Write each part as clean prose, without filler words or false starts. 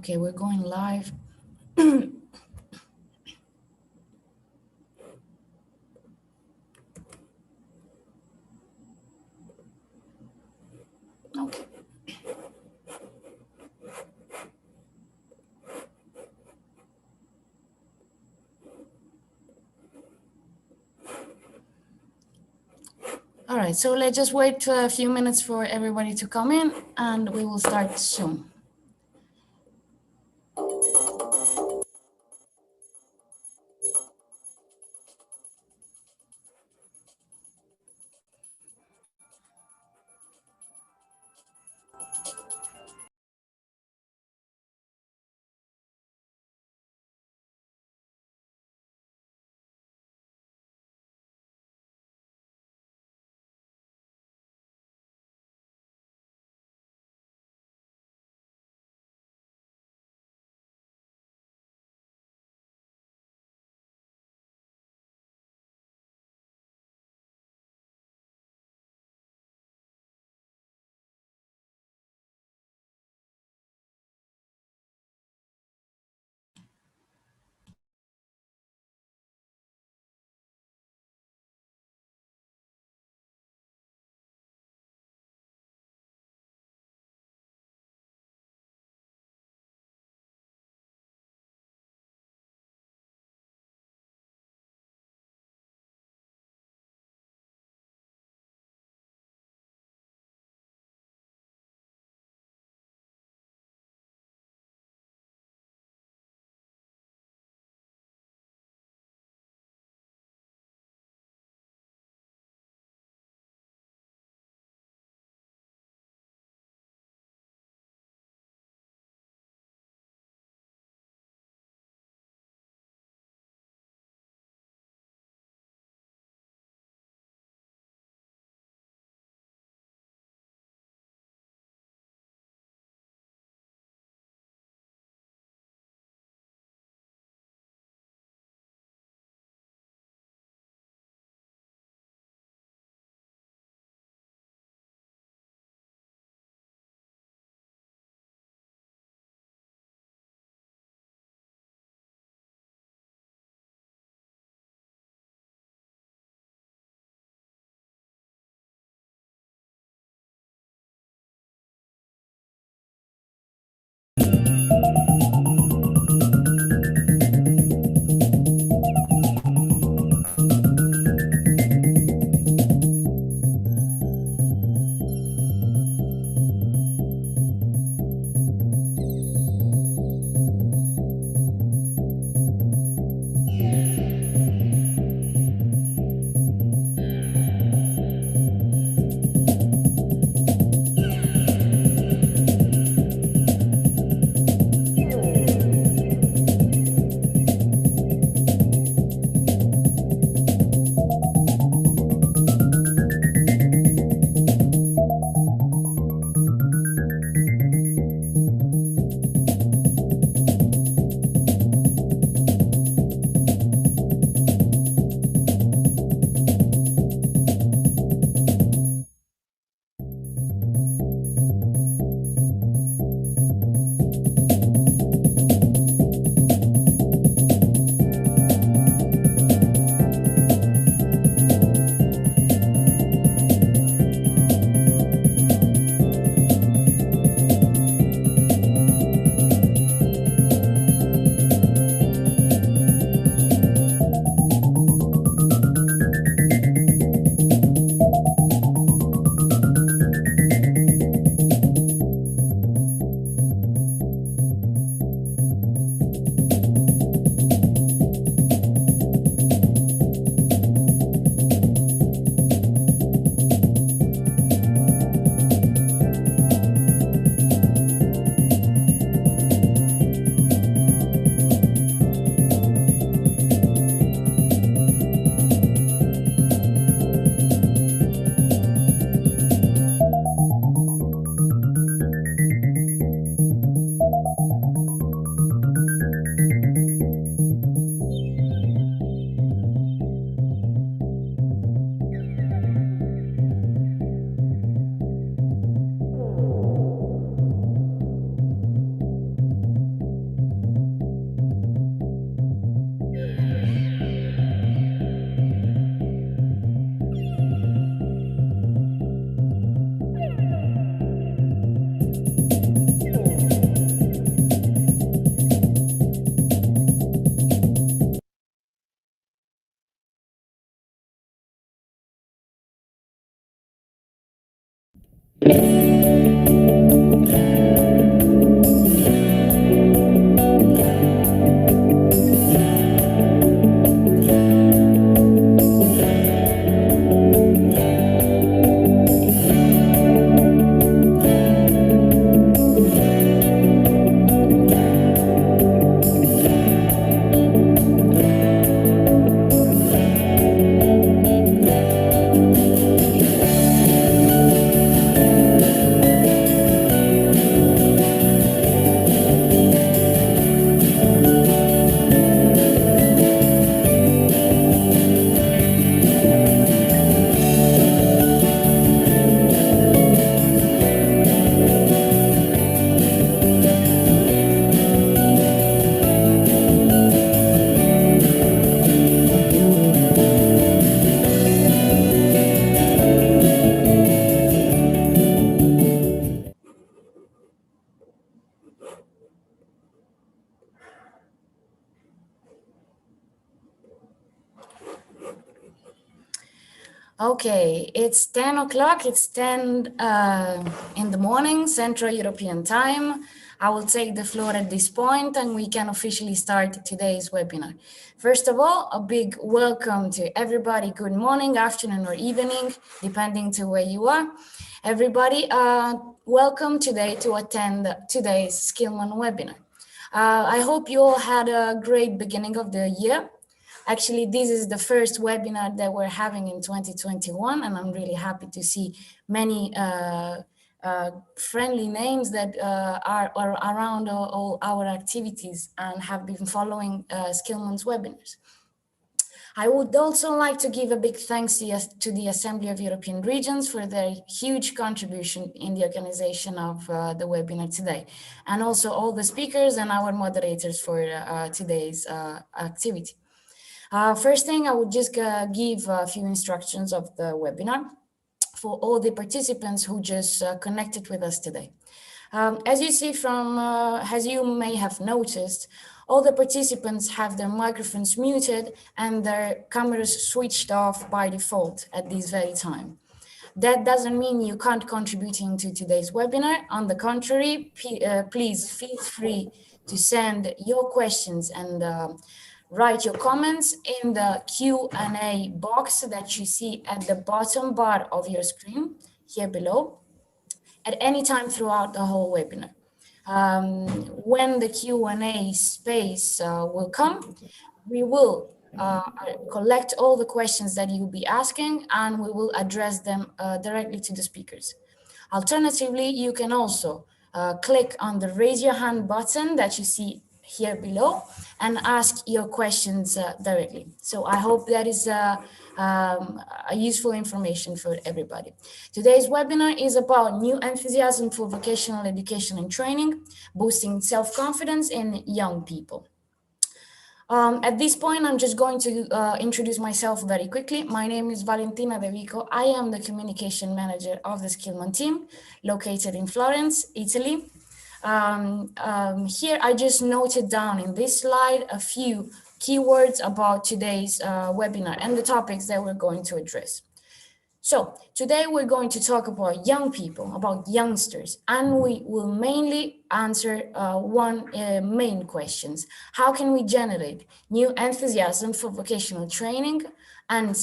Okay, we're going live. Okay. All right, so let's just wait a few minutes for everybody to come in and we will start soon. Okay, it's 10 o'clock, it's 10 in the morning, Central European time. I will take the floor at this point and we can officially start today's webinar. First of all, a big welcome to everybody. Good morning, afternoon or evening, depending to where you are. Everybody, welcome today to attend today's Skillman webinar. I hope you all had a great beginning of the year. Actually, this is the first webinar that we're having in 2021, and I'm really happy to see many friendly names that are around all our activities and have been following Skillman's webinars. I would also like to give a big thanks to the Assembly of European Regions for their huge contribution in the organization of the webinar today, and also all the speakers and our moderators for today's activity. First thing, I would just give a few instructions of the webinar for all the participants who just connected with us today. As you see from, as you may have noticed, all the participants have their microphones muted and their cameras switched off by default at this very time. That doesn't mean you can't contribute to today's webinar. On the contrary, please feel free to send your questions and write your comments in the Q&A box that you see at the bottom bar of your screen here below at any time throughout the whole webinar. When the Q&A space will come, we will collect all the questions that you'll be asking and we will address them directly to the speakers. Alternatively, you can also click on the raise your hand button that you see here below and ask your questions directly. So I hope that is a useful information for everybody. Today's webinar is about new enthusiasm for vocational education and training, boosting self-confidence in young people. At this point, I'm just going to introduce myself very quickly. My name is Valentina De Vico. I am the communication manager of the Skillman team located in Florence, Italy. Here, I just noted down in this slide a few keywords about today's webinar and the topics that we're going to address. So today we're going to talk about young people, about youngsters, and we will mainly answer one main questions. How can we generate new enthusiasm for vocational training and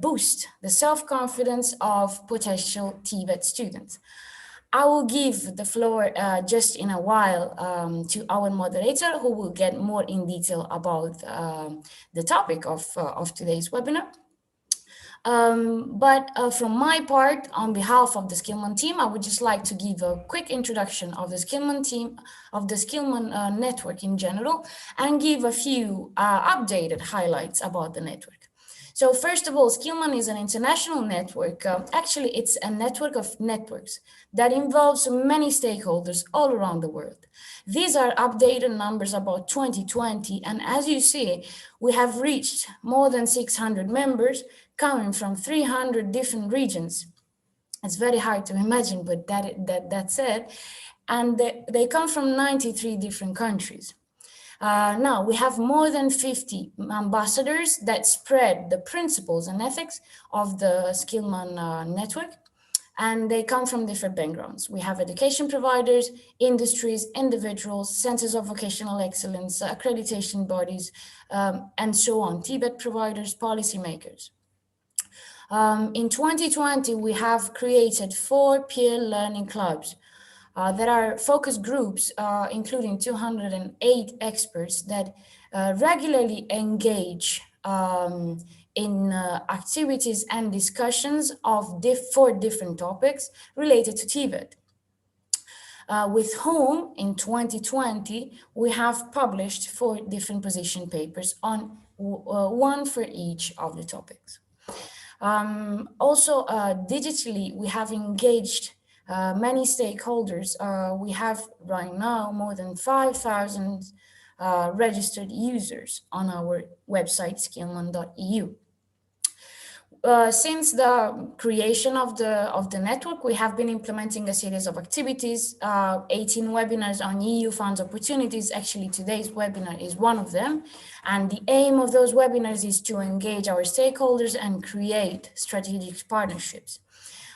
boost the self-confidence of potential TVET students? I will give the floor just in a while to our moderator, who will get more in detail about the topic of today's webinar. But from my part, on behalf of the Skillman team, I would just like to give a quick introduction of the Skillman team, of the Skillman network in general, and give a few updated highlights about the network. So first of all, Skillman is an international network. Actually, it's a network of networks that involves many stakeholders all around the world. These are updated numbers about 2020, and as you see, we have reached more than 600 members coming from 300 different regions. It's very hard to imagine, but that's it. And they come from 93 different countries. Now, we have more than 50 ambassadors that spread the principles and ethics of the Skillman network. and they come from different backgrounds. We have education providers, industries, individuals, centers of vocational excellence, accreditation bodies, and so on, TBET providers, policymakers. In 2020, we have created 4 peer learning clubs that are focus groups, including 208 experts that regularly engage in activities and discussions of 4 different topics related to TVET. With whom, in 2020, we have published 4 different position papers on one for each of the topics. Also, digitally, we have engaged many stakeholders. We have right now more than 5,000 registered users on our website, Skillman.eu. Since the creation of the network, we have been implementing a series of activities, 18 webinars on EU funds opportunities. Actually, today's webinar is one of them. And the aim of those webinars is to engage our stakeholders and create strategic partnerships.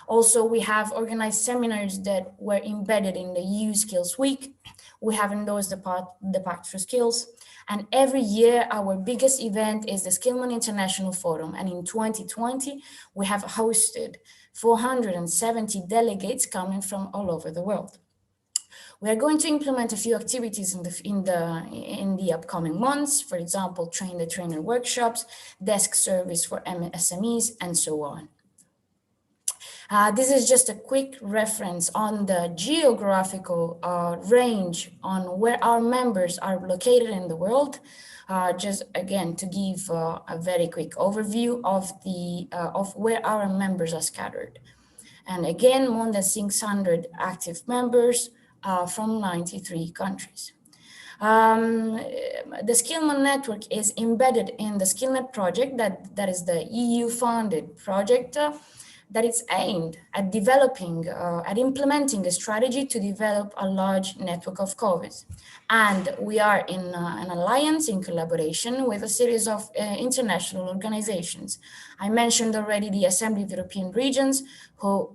Also, we have organized seminars that were embedded in the EU Skills Week. We have endorsed the Pact for Skills. And every year, our biggest event is the Skillman International Forum. And in 2020, we have hosted 470 delegates coming from all over the world. We are going to implement a few activities in the upcoming months. For example, train the trainer workshops, desk service for SMEs, and so on. This is just a quick reference on the geographical range on where our members are located in the world. Just again to give a very quick overview of where our members are scattered. And again, more than 600 active members from 93 countries. The Skillman network is embedded in the Skillnet project, that is the EU-funded project that is aimed at developing, at implementing a strategy to develop a large network of COVIDs. And we are in an alliance in collaboration with a series of international organizations. I mentioned already the Assembly of European Regions, who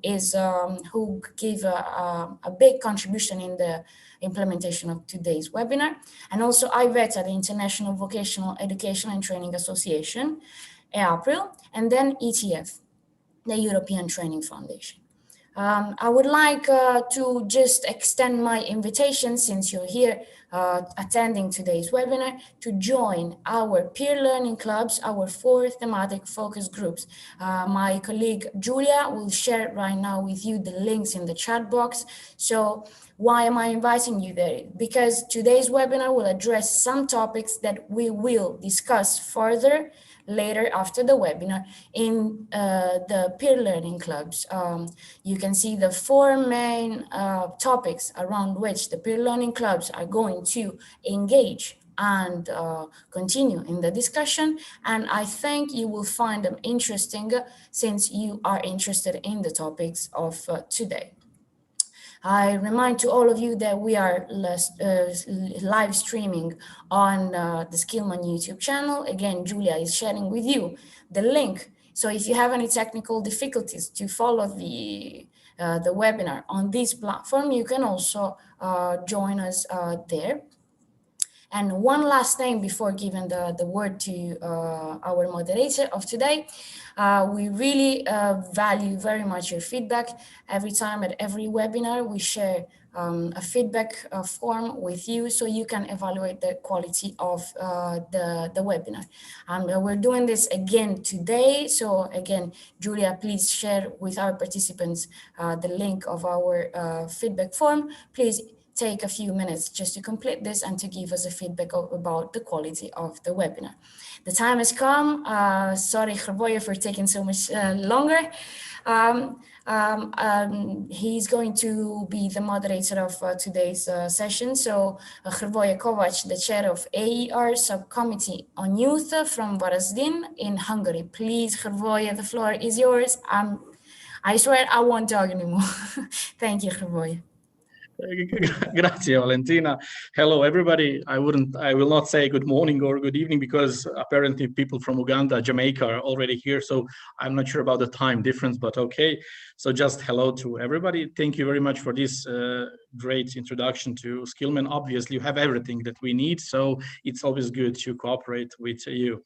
gave a big contribution in the implementation of today's webinar, and also IVETA, the International Vocational Education and Training Association, April, and then ETF, the European Training Foundation. I would like to just extend my invitation, since you're here attending today's webinar, to join our peer learning clubs, our 4 thematic focus groups. My colleague Julia will share right now with you the links in the chat box. So why am I inviting you there? Because today's webinar will address some topics that we will discuss further later after the webinar in the peer learning clubs. You can see the 4 main topics around which the peer learning clubs are going to engage and continue in the discussion. And I think you will find them interesting since you are interested in the topics of today. I remind to all of you that we are live streaming on the Skillman YouTube channel. Again, Julia is sharing with you the link. So if you have any technical difficulties to follow the webinar on this platform, you can also join us there. And one last thing before giving the word to our moderator of today, we really value very much your feedback. Every time at every webinar, we share a feedback form with you so you can evaluate the quality of the webinar. And we're doing this again today. So again, Julia, please share with our participants the link of our feedback form. Please take a few minutes just to complete this and to give us a feedback about the quality of the webinar. The time has come. Sorry, Gervoje, for taking so much longer. He's going to be the moderator of today's session. So Gervoje Kovac, the chair of AER Subcommittee on Youth from Varazdin in Hungary. Please, Gervoje, the floor is yours. I swear I won't talk anymore. Thank you, Gervoje. Grazie, Valentina. Hello, everybody. I will not say good morning or good evening because apparently people from Uganda, Jamaica are already here. So I'm not sure about the time difference, but okay. So just hello to everybody. Thank you very much for this great introduction to Skillman. Obviously, you have everything that we need. So it's always good to cooperate with you.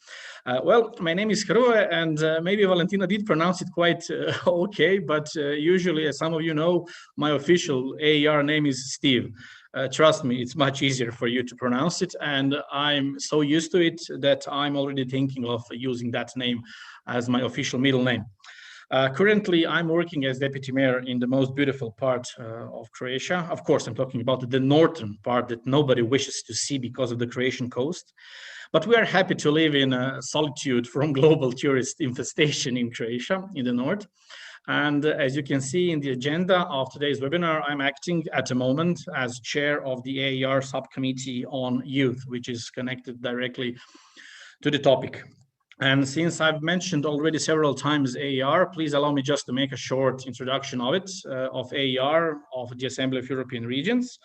Well, my name is Hrvoje, and maybe Valentina did pronounce it quite okay, but usually, as some of you know, my official AER name is Steve. Trust me, it's much easier for you to pronounce it, and I'm so used to it that I'm already thinking of using that name as my official middle name. Currently, I'm working as deputy mayor in the most beautiful part of Croatia. Of course, I'm talking about the northern part that nobody wishes to see because of the Croatian coast. But we are happy to live in solitude from global tourist infestation in Croatia, in the north. And as you can see in the agenda of today's webinar, I'm acting at the moment as chair of the AER subcommittee on youth, which is connected directly to the topic. And since I've mentioned already several times AER, please allow me just to make a short introduction of it, of AER, of the Assembly of European Regions.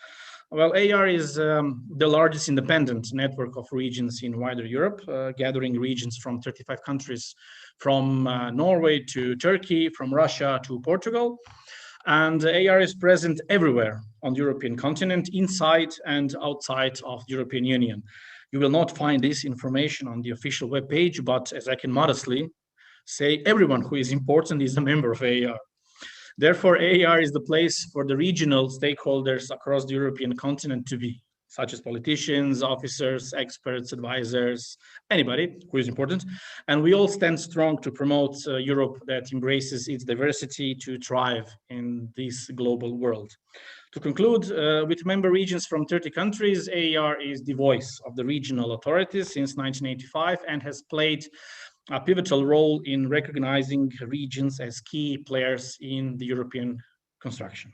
Well, AER is the largest independent network of regions in wider Europe, gathering regions from 35 countries, from Norway to Turkey, from Russia to Portugal. And AER is present everywhere on the European continent, inside and outside of the European Union. You will not find this information on the official webpage, but as I can modestly say, everyone who is important is a member of AER. Therefore, AER is the place for the regional stakeholders across the European continent to be, such as politicians, officers, experts, advisors, anybody who is important. And we all stand strong to promote Europe that embraces its diversity to thrive in this global world. To conclude, with member regions from 30 countries, AER is the voice of the regional authorities since 1985 and has played a pivotal role in recognizing regions as key players in the European construction.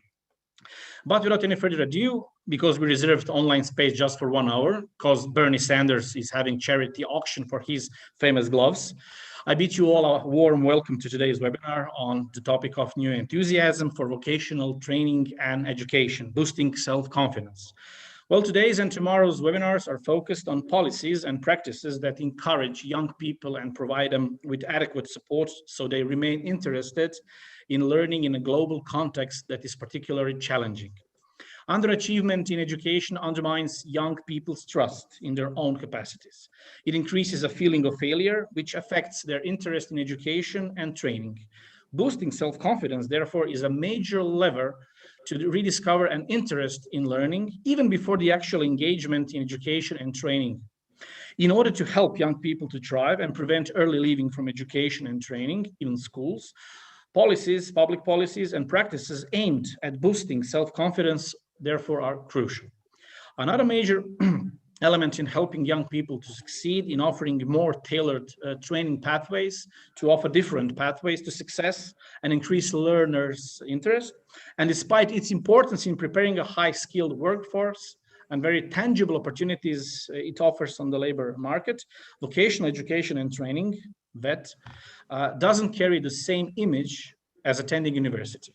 But without any further ado, because we reserved online space just for 1 hour, because Bernie Sanders is having charity auction for his famous gloves, I bid you all a warm welcome to today's webinar on the topic of new enthusiasm for vocational training and education, boosting self-confidence. Well, today's and tomorrow's webinars are focused on policies and practices that encourage young people and provide them with adequate support so they remain interested in learning in a global context that is particularly challenging. Underachievement in education undermines young people's trust in their own capacities. It increases a feeling of failure, which affects their interest in education and training. Boosting self-confidence, therefore, is a major lever to rediscover an interest in learning, even before the actual engagement in education and training. In order to help young people to thrive and prevent early leaving from education and training, even schools, policies, public policies, and practices aimed at boosting self-confidence, therefore, are crucial. Another major element in helping young people to succeed in offering more tailored training pathways, to offer different pathways to success and increase learners' interest. And despite its importance in preparing a high-skilled workforce and very tangible opportunities it offers on the labor market, vocational education and training, VET, doesn't carry the same image as attending university.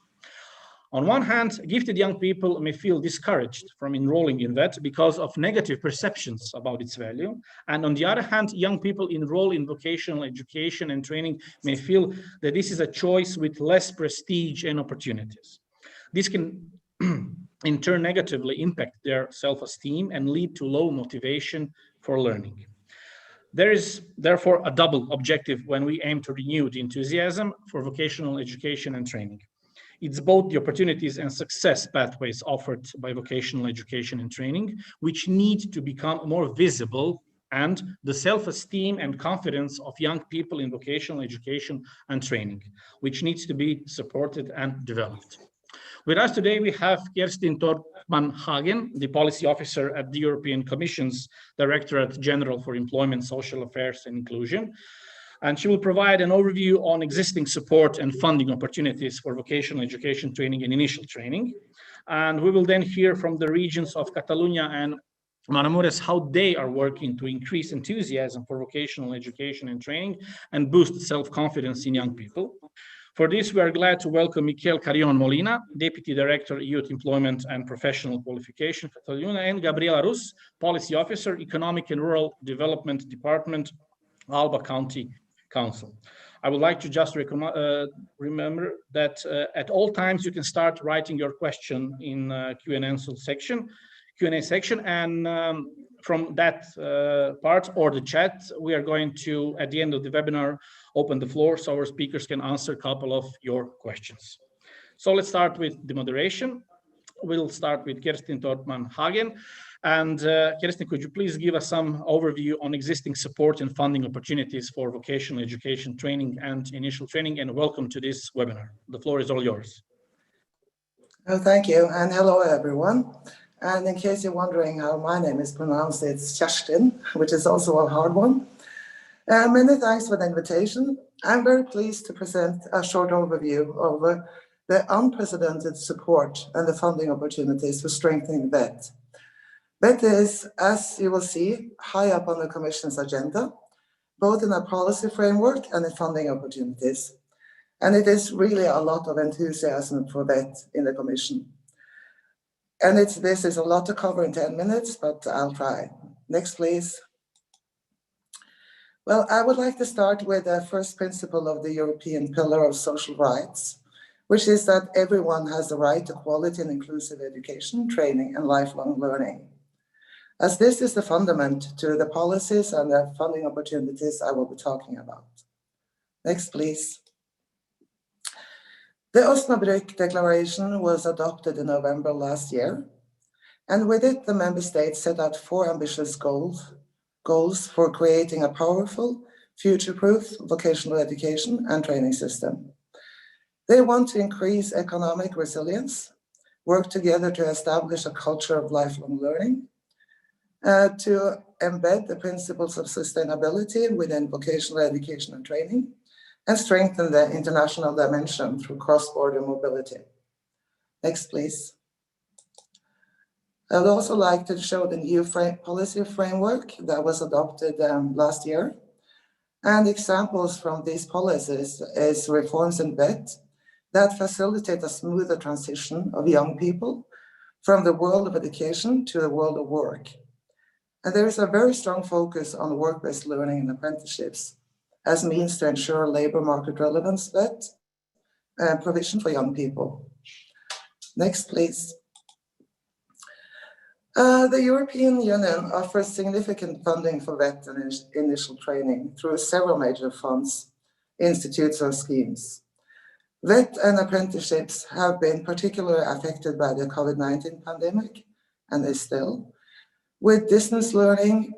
On one hand, gifted young people may feel discouraged from enrolling in VET because of negative perceptions about its value. And on the other hand, young people enroll in vocational education and training may feel that this is a choice with less prestige and opportunities. This can in turn negatively impact their self-esteem and lead to low motivation for learning. There is therefore a double objective when we aim to renew the enthusiasm for vocational education and training. It's both the opportunities and success pathways offered by vocational education and training, which need to become more visible, and the self-esteem and confidence of young people in vocational education and training, which needs to be supported and developed. With us today, we have Kerstin Torpman-Hagen, the policy officer at the European Commission's Directorate General for Employment, Social Affairs and Inclusion. And she will provide an overview on existing support and funding opportunities for vocational education training and initial training. And we will then hear from the regions of Catalonia and Manamuras how they are working to increase enthusiasm for vocational education and training and boost self-confidence in young people. For this, we are glad to welcome Miquel Carrion Molina, Deputy Director, Youth Employment and Professional Qualification, Catalonia, and Gabriela Rus, Policy Officer, Economic and Rural Development Department, Alba County Council. I would like to just remember that at all times you can start writing your question in Q&A section, and from that part or the chat, we are going to, at the end of the webinar, open the floor so our speakers can answer a couple of your questions. So let's start with the moderation. We'll start with Kerstin Tortman-Hagen. And Kerstin, could you please give us some overview on existing support and funding opportunities for vocational education training and initial training, and welcome to this webinar. The floor is all yours. Oh, thank you, and hello everyone. And in case you're wondering how my name is pronounced, it's Kerstin, which is also a hard one. Many thanks for the invitation. I'm very pleased to present a short overview of the unprecedented support and the funding opportunities for strengthening VET. VET is, as you will see, high up on the Commission's agenda, both in a policy framework and in funding opportunities. And it is really a lot of enthusiasm for VET in the Commission. And this is a lot to cover in 10 minutes, but I'll try. Next, please. Well, I would like to start with the first principle of the European Pillar of Social Rights, which is that everyone has the right to quality and inclusive education, training, and lifelong learning. As this is the fundament to the policies and the funding opportunities I will be talking about. Next, please. The Osnabrück Declaration was adopted in November last year, and with it, the member states set out 4 ambitious goals for creating a powerful, future-proof vocational education and training system. They want to increase economic resilience, work together to establish a culture of lifelong learning, to embed the principles of sustainability within vocational education and training, and strengthen the international dimension through cross-border mobility. Next, please. I would also like to show the new policy framework that was adopted last year. And examples from these policies is reforms in VET that facilitate a smoother transition of young people from the world of education to the world of work. And there is a very strong focus on work-based learning and apprenticeships as means to ensure labor market relevance VET and provision for young people. Next, please. The European Union offers significant funding for VET and initial training through several major funds, institutes, or schemes. VET and apprenticeships have been particularly affected by the COVID-19 pandemic, and is still, with distance learning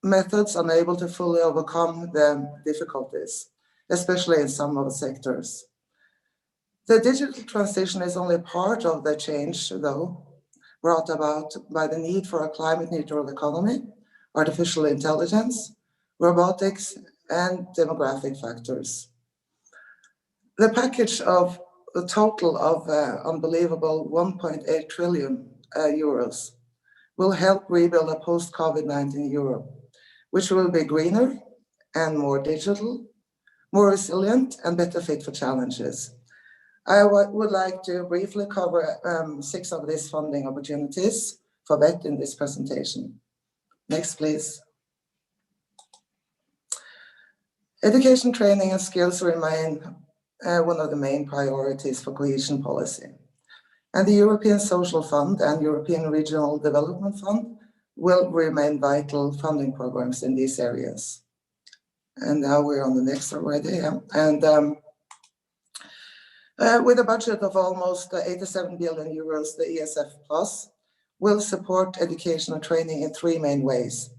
methods unable to fully overcome the difficulties, especially in some of the sectors. The digital transition is only part of the change, though, brought about by the need for a climate-neutral economy, artificial intelligence, robotics, and demographic factors. The package of a total of unbelievable 1.8 trillion euros will help rebuild a post-COVID-19 Europe, which will be greener and more digital, more resilient, and better fit for challenges. I would like to briefly cover 6 of these funding opportunities for VET in this presentation. Next, please. Education, training, and skills remain one of the main priorities for cohesion policy. And the European Social Fund and European Regional Development Fund will remain vital funding programs in these areas. And now we're on the next already. And with a budget of almost 87 billion euros, the ESF Plus will support education and training in 3 main ways.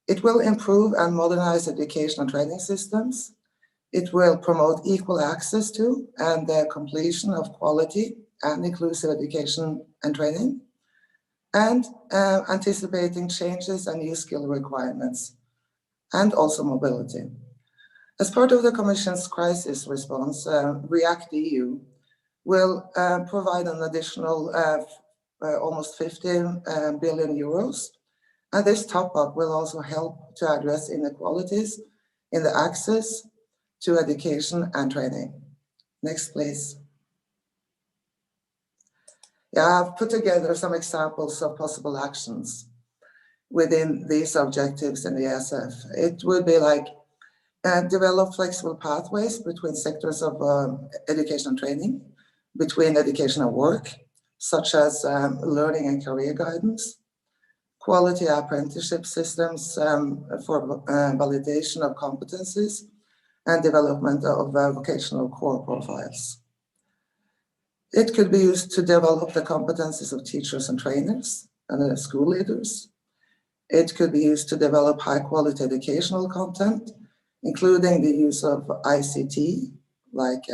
It will improve and modernize education and training systems. It will promote equal access to and the completion of quality and inclusive education and training, and anticipating changes and new skill requirements, and also mobility. As part of the Commission's crisis response, React.eu will provide an additional almost 15 billion euros, and this top-up will also help to address inequalities in the access to education and training. Next, please. Yeah, I've put together some examples of possible actions within these objectives in the ESF. It would be like develop flexible pathways between sectors of education and training, between education and work, such as learning and career guidance, quality apprenticeship systems for validation of competencies, and development of vocational core profiles. It could be used to develop the competencies of teachers and trainers and school leaders. It could be used to develop high-quality educational content, including the use of ICT, like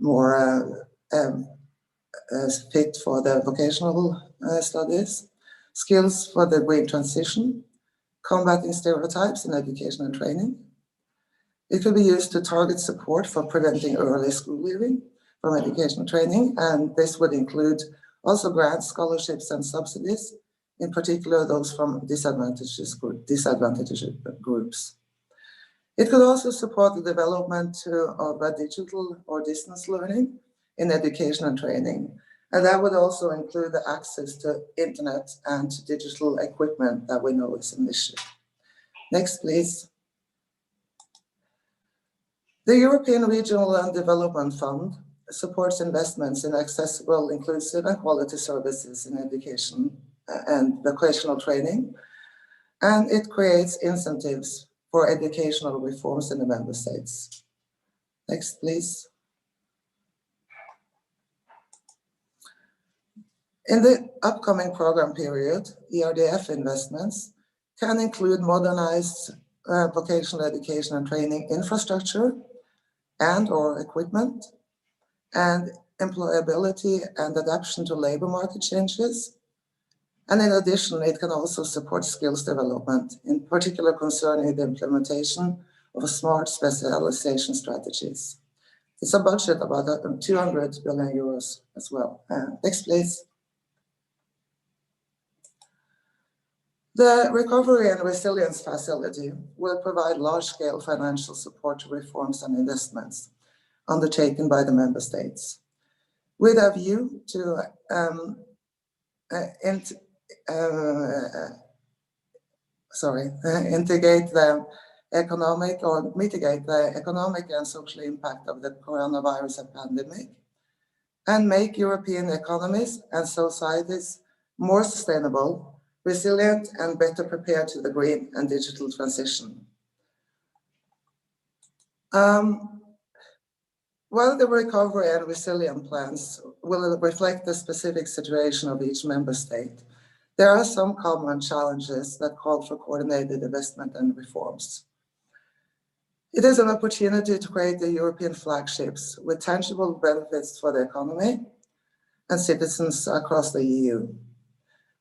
more fit for the vocational studies, skills for the green transition, combating stereotypes in education and training. It could be used to target support for preventing early school leaving from education and training, and this would include also grants, scholarships, and subsidies, in particular those from disadvantaged groups. It could also support the development of digital or distance learning in education and training, and that would also include the access to internet and to digital equipment that we know is an issue. Next, please. The European Regional and Development Fund supports investments in accessible, inclusive, and quality services in education and vocational training, and it creates incentives for educational reforms in the member states. Next, please. In the upcoming program period, ERDF investments can include modernized vocational education and training infrastructure and/or equipment, and employability and adaptation to labor market changes. And in addition, it can also support skills development, in particular concerning the implementation of smart specialization strategies. It's a budget about 200 billion euros as well. Next, please. The Recovery and Resilience Facility will provide large-scale financial support to reforms and investments undertaken by the member states, with a view to mitigate the economic and social impact of the coronavirus pandemic, and make European economies and societies more sustainable, resilient, and better prepared to the green and digital transition. While the recovery and resilience plans will reflect the specific situation of each member state, there are some common challenges that call for coordinated investment and reforms. It is an opportunity to create the European flagships with tangible benefits for the economy and citizens across the EU.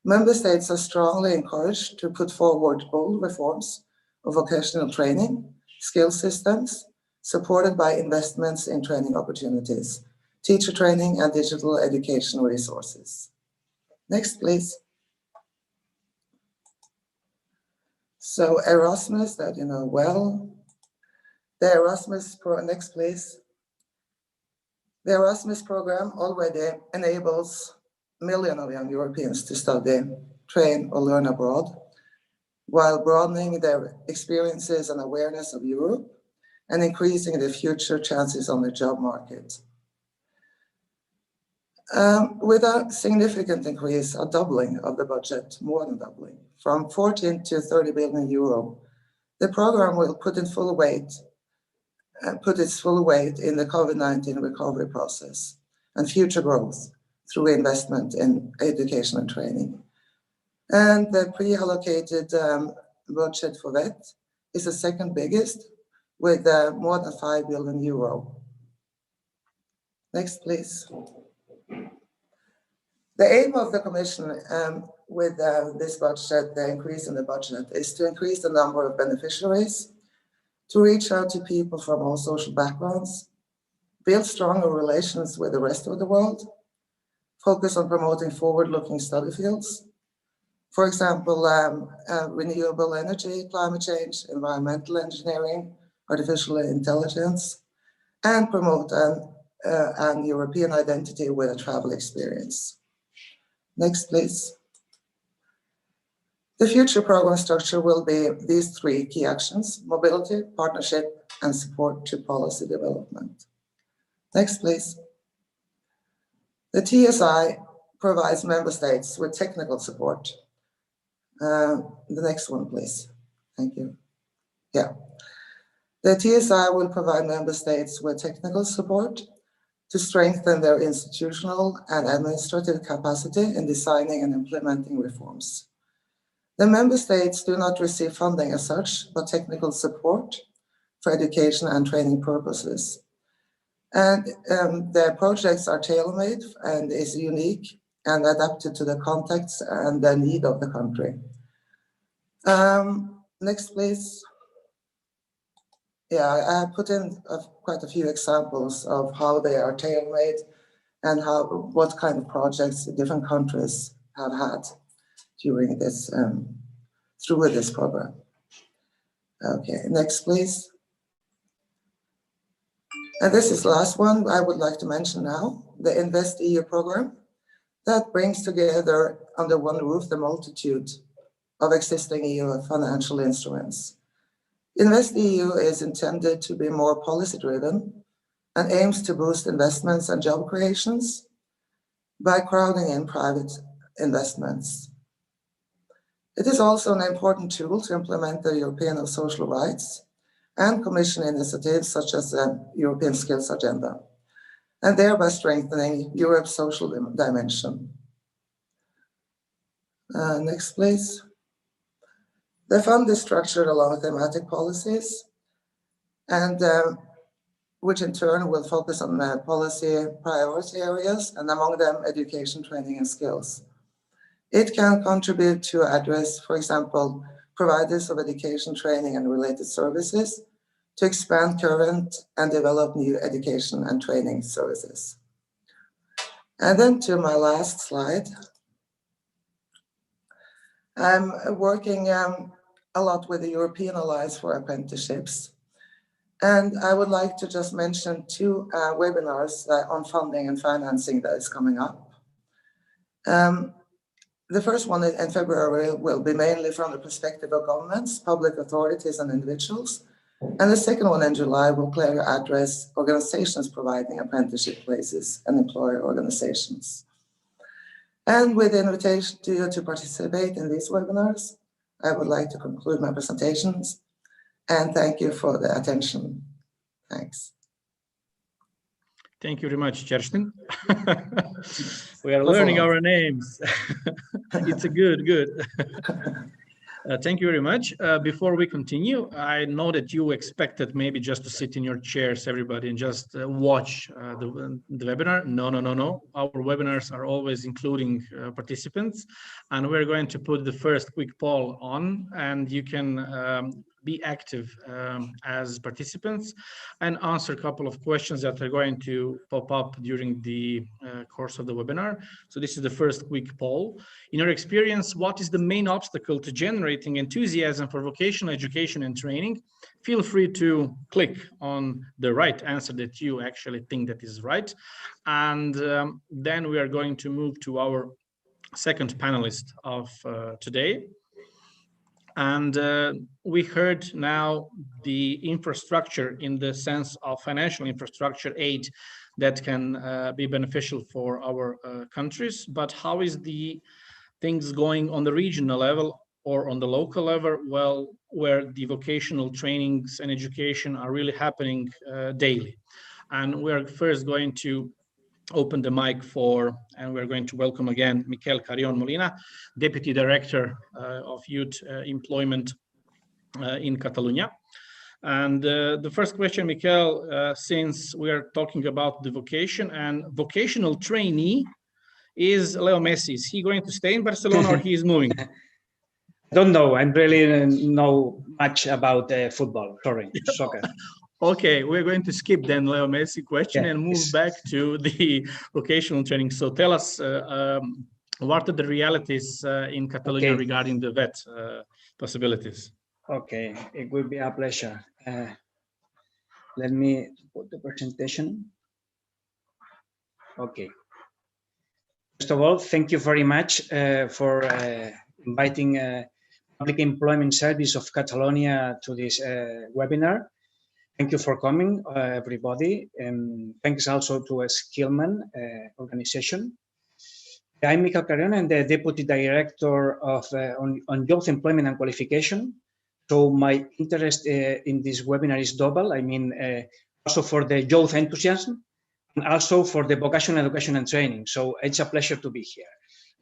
Member states are strongly encouraged to put forward bold reforms of vocational training, skill systems, supported by investments in training opportunities, teacher training, and digital education resources. Next, please. So Erasmus, that you know well. The Erasmus next, please. The Erasmus program already enables millions of young Europeans to study, train, or learn abroad, while broadening their experiences and awareness of Europe and increasing their future chances on the job market. With a significant increase, a doubling of the budget, more than doubling, from 14 to 30 billion euro, the program will put its full weight in the COVID-19 recovery process and future growth through investment in education and training. And the pre-allocated budget for VET is the second biggest, with more than 5 billion euro. Next, please. The aim of the Commission with this budget, the increase in the budget, is to increase the number of beneficiaries, to reach out to people from all social backgrounds, build stronger relations with the rest of the world, focus on promoting forward-looking study fields, for example, renewable energy, climate change, environmental engineering, artificial intelligence, and promote an European identity with a travel experience. Next, please. The future program structure will be these three key actions: mobility, partnership, and support to policy development. Next, please. The TSI provides member states with technical support. The next one, please. Thank you. Yeah. The TSI will provide member states with technical support to strengthen their institutional and administrative capacity in designing and implementing reforms. The member states do not receive funding as such, but technical support for education and training purposes. And their projects are tailor-made and is unique and adapted to the context and the need of the country. Next, please. Yeah, I put in quite a few examples of how they are tailor-made and what kind of projects different countries have had during this, through this program. Okay, next, please. And this is the last one I would like to mention now, the Invest.eu program that brings together under one roof the multitude of existing EU financial instruments. Invest.eu is intended to be more policy-driven and aims to boost investments and job creations by crowding in private investments. It is also an important tool to implement the European social rights and Commission initiatives such as the European Skills Agenda, and thereby strengthening Europe's social dimension. Next, please. The fund is structured along thematic policies, and which in turn will focus on policy priority areas, and among them education, training, and skills. It can contribute to address, for example, providers of education, training, and related services, to expand current and develop new education and training services. And then to my last slide. I'm working a lot with the European Alliance for Apprenticeships. And I would like to just mention two webinars on funding and financing that is coming up. The first one in February will be mainly from the perspective of governments, public authorities, and individuals. And the second one in July will clearly address organizations providing apprenticeship places and employer organizations. And with the invitation to you to participate in these webinars, I would like to conclude my presentations and thank you for the attention. Thanks. Thank you very much, Kerstin. We are learning our names. It's a good. Thank you very much. Before we continue, I know that you expected maybe just to sit in your chairs, everybody, and just watch the webinar. No. Our webinars are always including participants, and we're going to put the first quick poll on, and you can be active as participants and answer a couple of questions that are going to pop up during the course of the webinar. So this is the first quick poll. In your experience, what is the main obstacle to generating enthusiasm for vocational education and training? Feel free to click on the right answer that you actually think that is right. And then we are going to move to our second panelist of today. And we heard now the infrastructure in the sense of financial infrastructure aid that can be beneficial for our countries. But how is the things going on the regional level or on the local level? Well, where the vocational trainings and education are really happening daily. And we're first going to open the mic for, and we're going to welcome again Miquel Carrion Molina, Deputy Director of Youth Employment in Catalonia. And the first question, Miquel, since we are talking about the vocation and vocational trainee, is Leo Messi. Is he going to stay in Barcelona or he is moving? Don't know. I really know much about football. Sorry, soccer. Okay, we're going to skip then Leo Messi question and move back to the vocational training. So tell us, what are the realities in Catalonia regarding the VET possibilities? Okay, it will be a pleasure. Let me put the presentation. Okay. First of all, thank you very much for inviting Public Employment Service of Catalonia to this webinar. Thank you for coming, everybody. And thanks also to a Skillman organization. I'm Michael Carrion. I'm the Deputy Director of on Youth Employment and Qualification. So my interest in this webinar is double. I mean, also for the youth enthusiasm and also for the vocational education and training. So it's a pleasure to be here.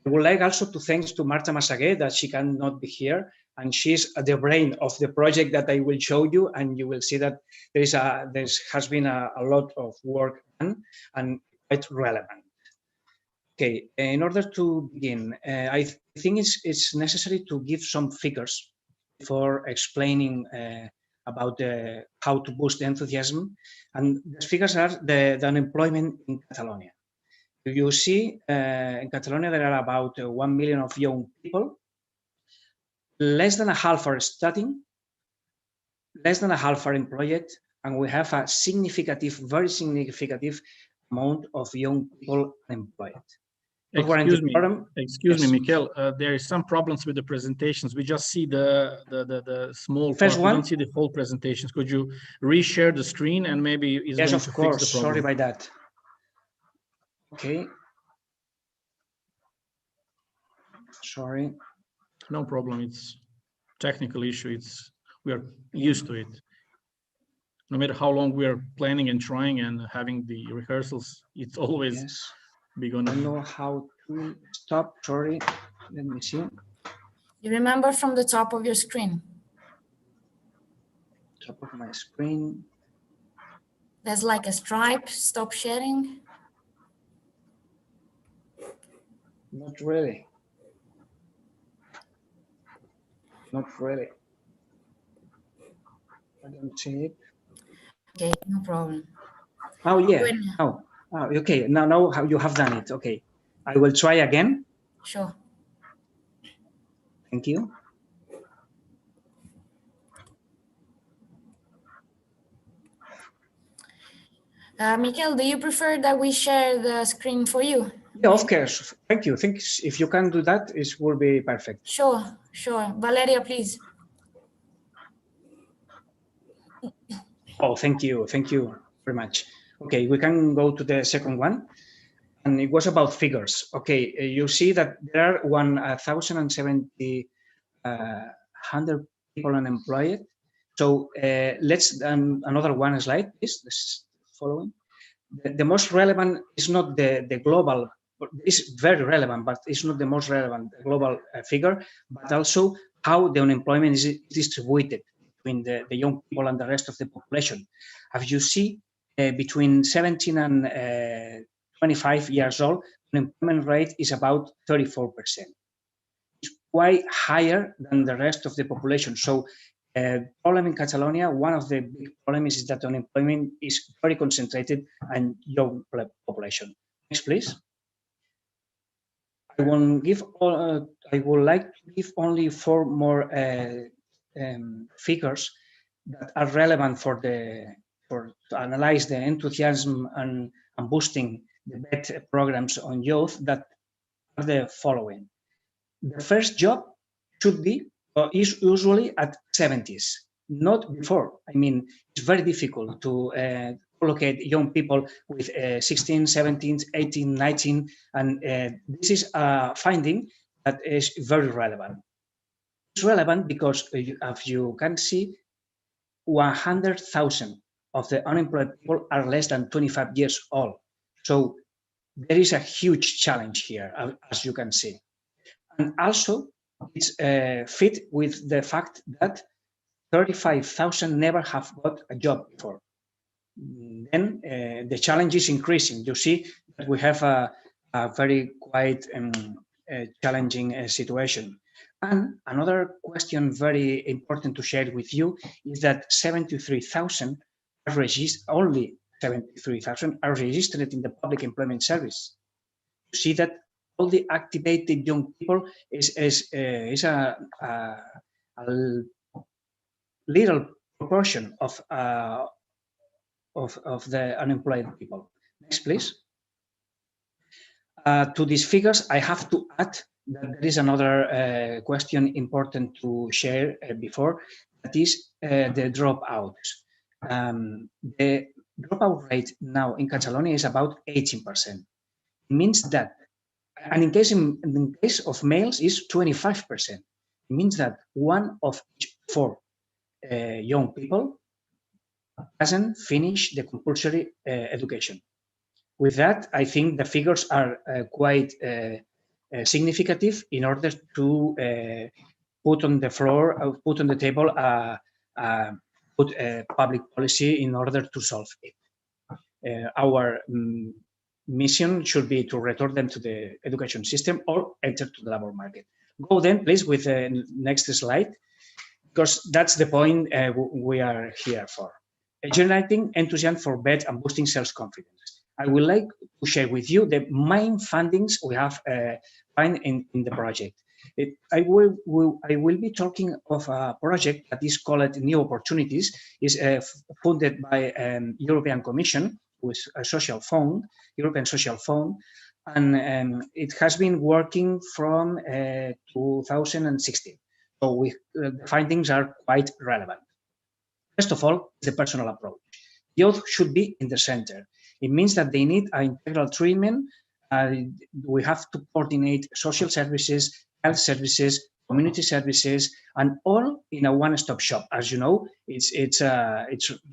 I would like also to thanks to Marta Massaguet that she cannot be here, and she's the brain of the project that I will show you, and you will see that there has been a lot of work done and quite relevant. Okay, in order to begin, I think it's necessary to give some figures before explaining about how to boost the enthusiasm. And the figures are the unemployment in Catalonia. You see, in Catalonia, there are about 1 million of young people. Less than a half are studying, less than a half are employed, and we have a very significant amount of young people unemployed. Excuse me, yes. Mikel. There is some problems with the presentations. We just see the small First part. one? We don't see the full presentations. Could you reshare the screen and maybe it's Yes, going of to course. fix the problem? Sorry about that. Okay. Sorry. No problem. It's technical issue. We are used to it. No matter how long we are planning and trying and having the rehearsals, it's always be gonna. I don't know how to stop. Sorry. Let me see. You remember from the top of your screen? Top of my screen. There's like a stripe, stop sharing. Not really. Not really. I don't see it. Okay, no problem. Oh yeah. Oh, okay. Now you have done it. Okay. I will try again. Sure. Thank you. Mikel, do you prefer that we share the screen for you? Yeah, of course. Thank you. Thanks. If you can do that, it will be perfect. Sure, sure. Valeria, please. Oh, thank you. Thank you very much. Okay, we can go to the second one. And it was about figures. Okay, you see that there are 1,070 100 people unemployed. So let's another one slide, please. This following. The most relevant is not the global. It's very relevant, but it's not the most relevant global figure, but also how the unemployment is distributed between the young people and the rest of the population. As you see, between 17 and 25 years old, unemployment rate is about 34%. It's quite higher than the rest of the population. So problem in Catalonia, one of the big problems is that unemployment is very concentrated and young population. Next, please. I would like to give only 4 more figures that are relevant to analyze the enthusiasm and boosting the better programs on youth that are the following. The first job should be or is usually at 70s, not before. I mean, it's very difficult to locate young people with 16, 17, 18, 19, and this is a finding that is very relevant. It's relevant because, as you can see, 100,000 of the unemployed people are less than 25 years old. So there is a huge challenge here, as you can see. And also, it's fit with the fact that 35,000 never have got a job before. Then the challenge is increasing. You see that we have a very quite challenging situation. And another question very important to share with you is that 73,000 are registered, only 73,000 are registered in the Public Employment Service. You see that all the activated young people is a little proportion of of the unemployed people. Next, please. To these figures, I have to add that there is another question important to share before, that is the dropouts. The dropout rate now in Catalonia is about 18%. It means that, and in case of males, is 25%. It means that 1 of each 4 young people doesn't finish the compulsory education. With that, I think the figures are quite significant in order to put on the floor, put on the table, put a public policy in order to solve it. Our mission should be to return them to the education system or enter to the labor market. Go then, please, with the next slide, because that's the point we are here for. Generating enthusiasm for VET and boosting self-confidence. I would like to share with you the main findings we have found in the project. I will be talking of a project that is called New Opportunities. It's funded by European Commission with a social fund, European Social Fund, and it has been working from 2016. So the findings are quite relevant. First of all, the personal approach. Youth should be in the center. It means that they need an integral treatment. We have to coordinate social services, health services, community services, and all in a one-stop shop. As you know, it's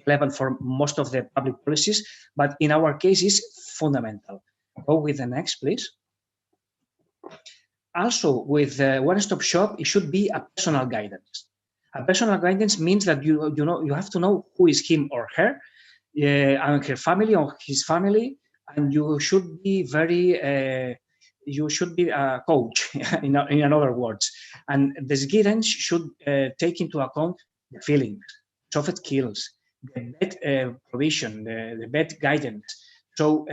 relevant for most of the public policies, but in our case, it's fundamental. Go with the next, please. Also, with one-stop shop, it should be a personal guidance. A personal guidance means that you have to know who is him or her, and her family or his family, and you should be you should be a coach, in other words. And this guidance should take into account the feelings, soft skills, the bed provision, the bed guidance. So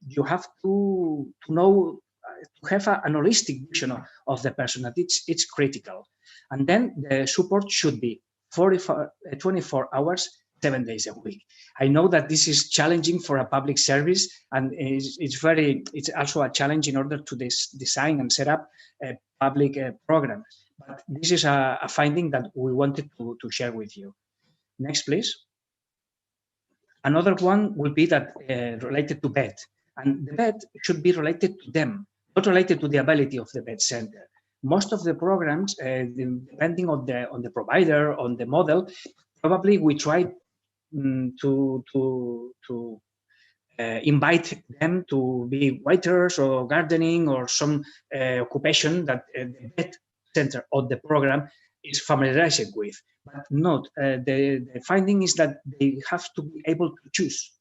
you have to know, to have an holistic vision of the person, that it's critical. And then the support should be 24 hours, 7 days a week. I know that this is challenging for a public service, and it's also a challenge in order to design and set up a public program. But this is a finding that we wanted to share with you. Next, please. Another one will be that related to bed, and the bed should be related to them, not related to the ability of the bed center. Most of the programs, depending on the provider, on the model, probably we try to invite them to be waiters or gardening or some occupation that the bed center of the program is familiarized with. But not the finding is that they have to be able to choose,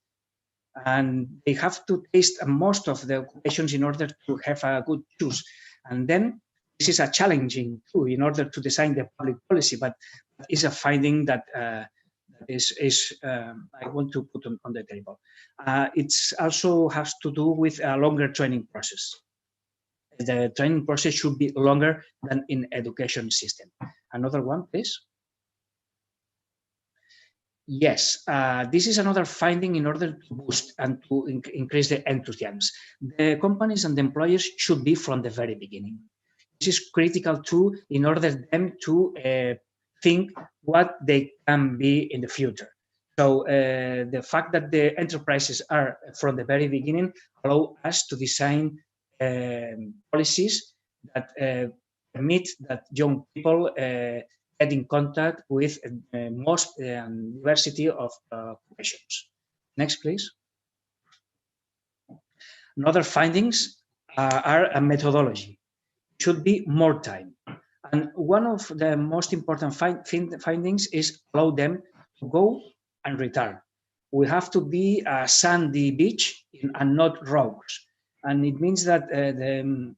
and they have to taste most of the occupations in order to have a good choose. And then this is a challenging too in order to design the public policy, but it's a finding that I want to put on the table. It also has to do with a longer training process. The training process should be longer than in education system. Another one, please. Yes, this is another finding in order to boost and to increase the enthusiasm. The companies and the employers should be from the very beginning. This is critical too in order them to think what they can be in the future. So the fact that the enterprises are from the very beginning allow us to design policies that permit that young people get in contact with most diversity of occupations. Next, please. Another findings are a methodology. Should be more time. And one of the most important findings is allow them to go and return. We have to be a sandy beach and not rocks. And it means that the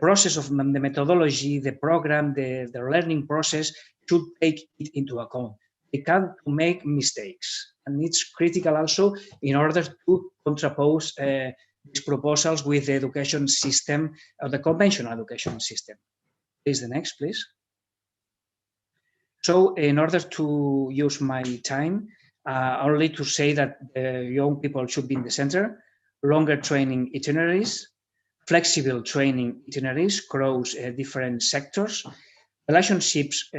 process of the methodology, the program, the learning process should take it into account. They can't make mistakes. And it's critical also in order to contrapose these proposals with the education system, or the conventional education system. Please, the next, please. So in order to use my time, only to say that young people should be in the center, longer training itineraries, flexible training itineraries across different sectors, relationships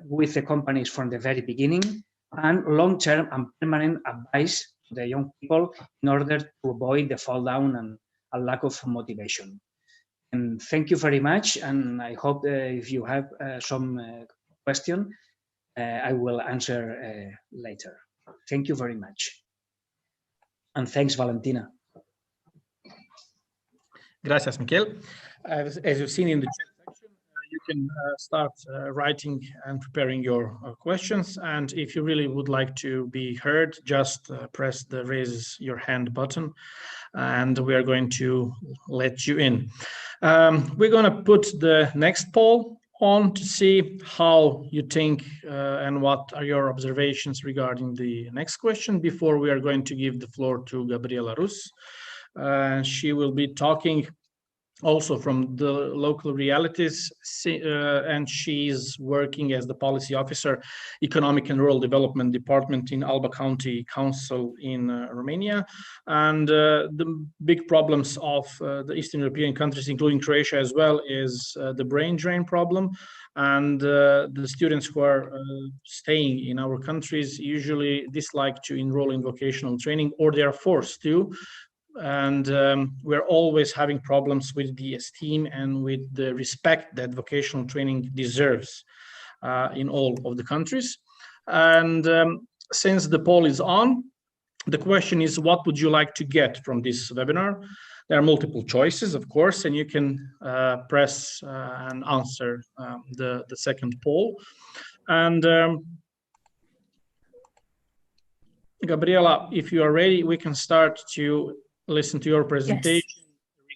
with the companies from the very beginning, and long-term and permanent advice to the young people in order to avoid the fall down and a lack of motivation. And thank you very much. And I hope if you have some question, I will answer later. Thank you very much. And thanks, Valentina. Gracias, Miquel. As you've seen in the chat section, you can start writing and preparing your questions. And if you really would like to be heard, just press the raise your hand button and we are going to let you in. We're going to put the next poll on to see how you think and what are your observations regarding the next question before we are going to give the floor to Gabriela Rus. She will be talking also from the local realities, and she's working as the policy officer, Economic and Rural Development Department in Alba County Council in Romania. And the big problems of the Eastern European countries, including Croatia as well, is the brain drain problem. And the students who are staying in our countries usually dislike to enroll in vocational training, or they are forced to. And we're always having problems with the esteem and with the respect that vocational training deserves in all of the countries. And since the poll is on, the question is, what would you like to get from this webinar? There are multiple choices, of course, and you can press and answer the second poll. And Gabriela, if you are ready, we can start to listen to your presentation. Yes.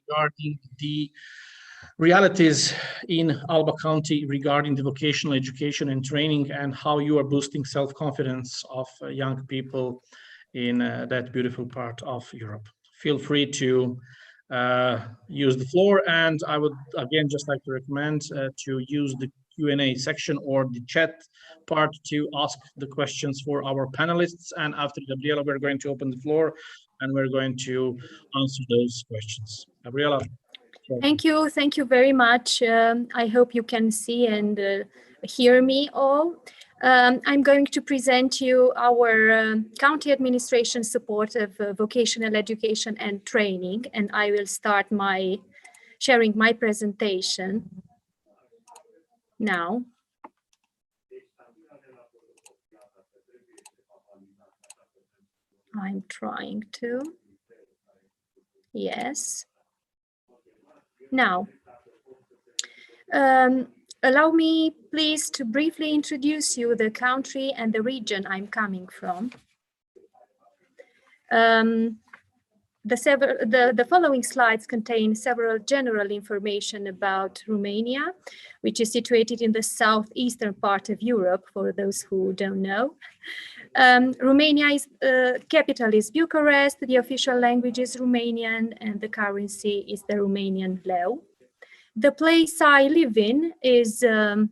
Regarding the realities in Alba County regarding the vocational education and training and how you are boosting self-confidence of young people in that beautiful part of Europe. Feel free to use the floor, and I would again just like to recommend to use the Q&A section or the chat part to ask the questions for our panelists. And after Gabriela, we're going to open the floor and we're going to answer those questions. Gabriela. Thank you very much. I hope you can see and hear me all. I'm going to present you our county administration support of vocational education and training, and I will start sharing my presentation now. I'm trying to. Yes. Now, allow me please to briefly introduce you the country and the region I'm coming from. The following slides contain several general information about Romania, which is situated in the southeastern part of Europe, for those who don't know. Romania's capital is Bucharest, the official language is Romanian, and the currency is the Romanian leu. The place I live in is, you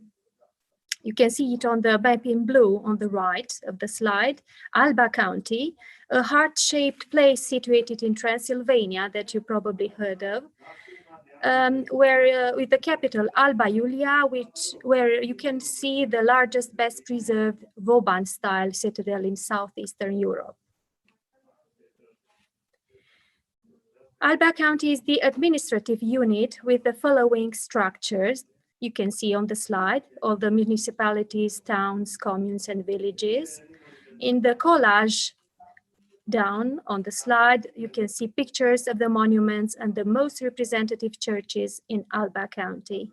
can see it on the map in blue on the right of the slide, Alba County, a heart-shaped place situated in Transylvania that you probably heard of, with the capital Alba Iulia, where you can see the largest, best preserved Vauban-style citadel in southeastern Europe. Alba County is the administrative unit with the following structures. You can see on the slide all the municipalities, towns, communes, and villages. In the collage down on the slide, you can see pictures of the monuments and the most representative churches in Alba County.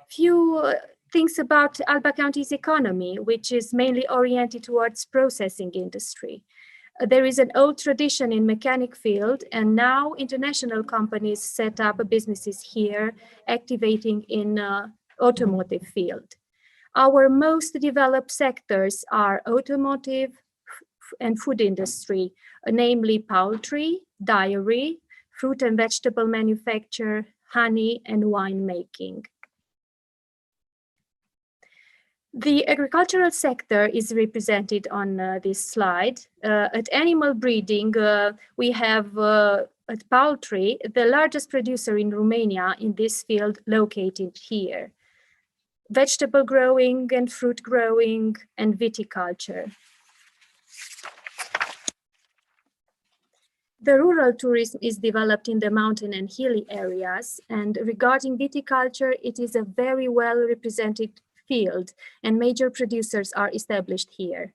Few things about Alba County's economy, which is mainly oriented towards processing industry. There is an old tradition in mechanic field, and now international companies set up businesses here, activating in automotive field. Our most developed sectors are automotive and food industry, namely poultry, dairy, fruit and vegetable manufacture, honey, and wine making. The agricultural sector is represented on this slide. At animal breeding, we have at poultry, the largest producer in Romania in this field located here. Vegetable growing and fruit growing and viticulture. The rural tourism is developed in the mountain and hilly areas, and regarding viticulture, it is a very well represented field, and major producers are established here.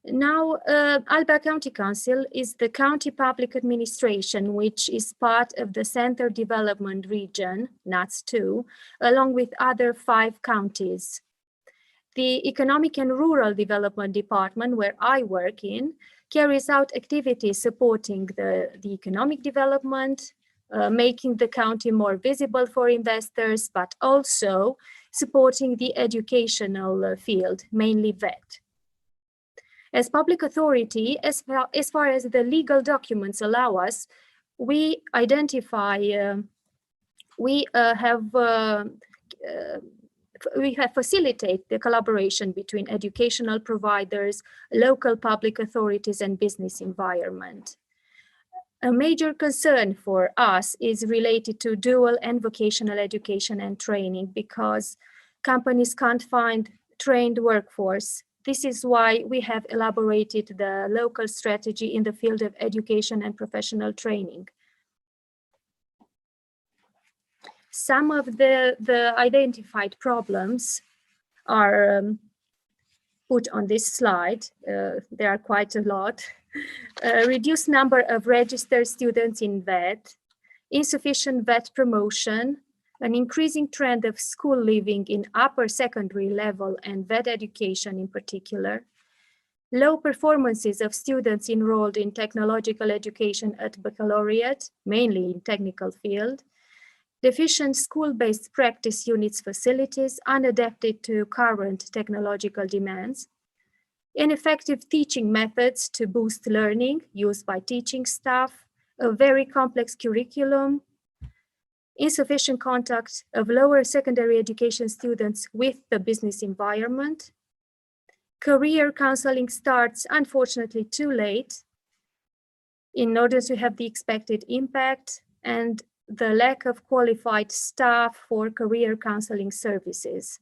Now, Alba County Council is the county public administration, which is part of the Center Development Region, NUTS 2, along with other 5 counties. The Economic and Rural Development Department, where I work in, carries out activities supporting the economic development, making the county more visible for investors, but also supporting the educational field, mainly VET. As public authority, as far as the legal documents allow us, we identify, we have facilitate the collaboration between educational providers, local public authorities, and business environment. A major concern for us is related to dual and vocational education and training, because companies can't find trained workforce. This is why we have elaborated the local strategy in the field of education and professional training. Some of the identified problems are put on this slide. There are quite a lot. Reduced number of registered students in VET, insufficient VET promotion, an increasing trend of school leaving in upper secondary level and VET education in particular, low performances of students enrolled in technological education at baccalaureate, mainly in technical field, deficient school-based practice units facilities unadapted to current technological demands, ineffective teaching methods to boost learning used by teaching staff, a very complex curriculum, insufficient contact of lower secondary education students with the business environment, career counseling starts unfortunately too late in order to have the expected impact, and the lack of qualified staff for career counseling services.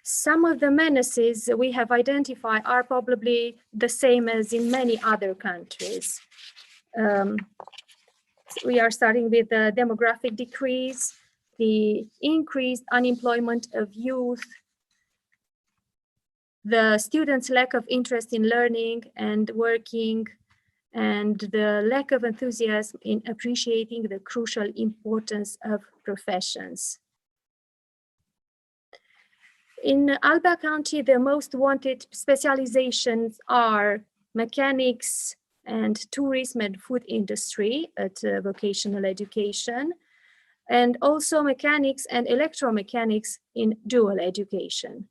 Some of the menaces we have identified are probably the same as in many other countries. We are starting with the demographic decrease, the increased unemployment of youth, the students' lack of interest in learning and working, and the lack of enthusiasm in appreciating the crucial importance of professions. In Alba County, the most wanted specializations are mechanics and tourism and food industry at vocational education, and also mechanics and electromechanics in dual education.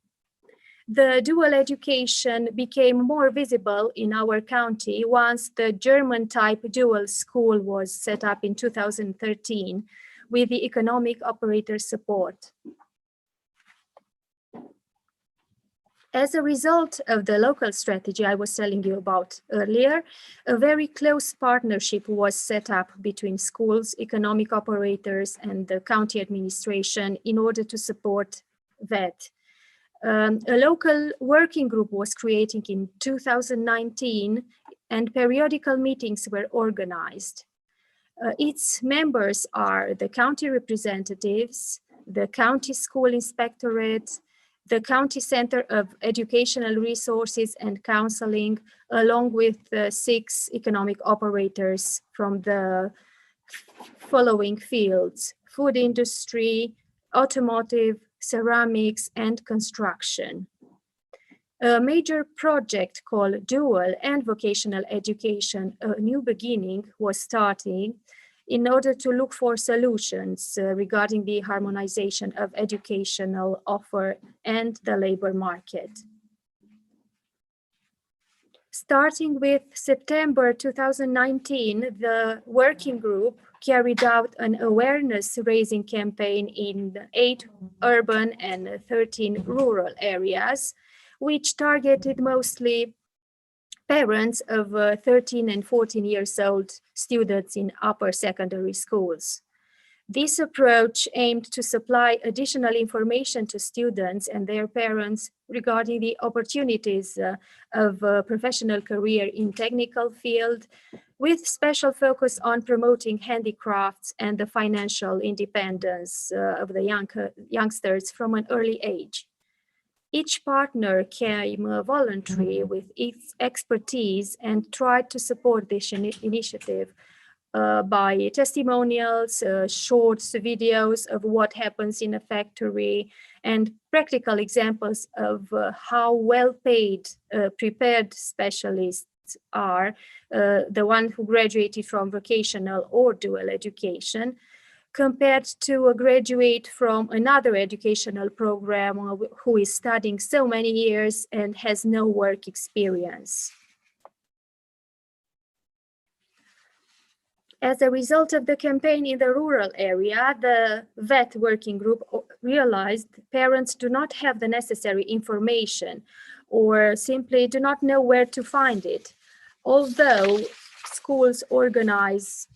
The dual education became more visible in our county once the German type dual school was set up in 2013 with the economic operator support. As a result of the local strategy I was telling you about earlier, a very close partnership was set up between schools, economic operators, and the county administration in order to support VET. A local working group was created in 2019, and periodical meetings were organized. Its members are the county representatives, the county school inspectorate, the County Center of Educational Resources and Counseling, along with 6 economic operators from the following fields: food industry, automotive, ceramics, and construction. A major project called Dual and Vocational Education, A New Beginning, was starting in order to look for solutions regarding the harmonization of educational offer and the labor market. Starting with September 2019, the working group carried out an awareness-raising campaign in 8 urban and 13 rural areas, which targeted mostly parents of 13 and 14 years old students in upper secondary schools. This approach aimed to supply additional information to students and their parents regarding the opportunities of a professional career in technical field, with special focus on promoting handicrafts and the financial independence of the youngsters from an early age. Each partner came voluntary with its expertise and tried to support this initiative by testimonials, short videos of what happens in a factory, and practical examples of how well-paid, prepared specialists are, the one who graduated from vocational or dual education, compared to a graduate from another educational program who is studying so many years and has no work experience. As a result of the campaign in the rural area, the VET working group realized parents do not have the necessary information or simply do not know where to find it. Although schools organize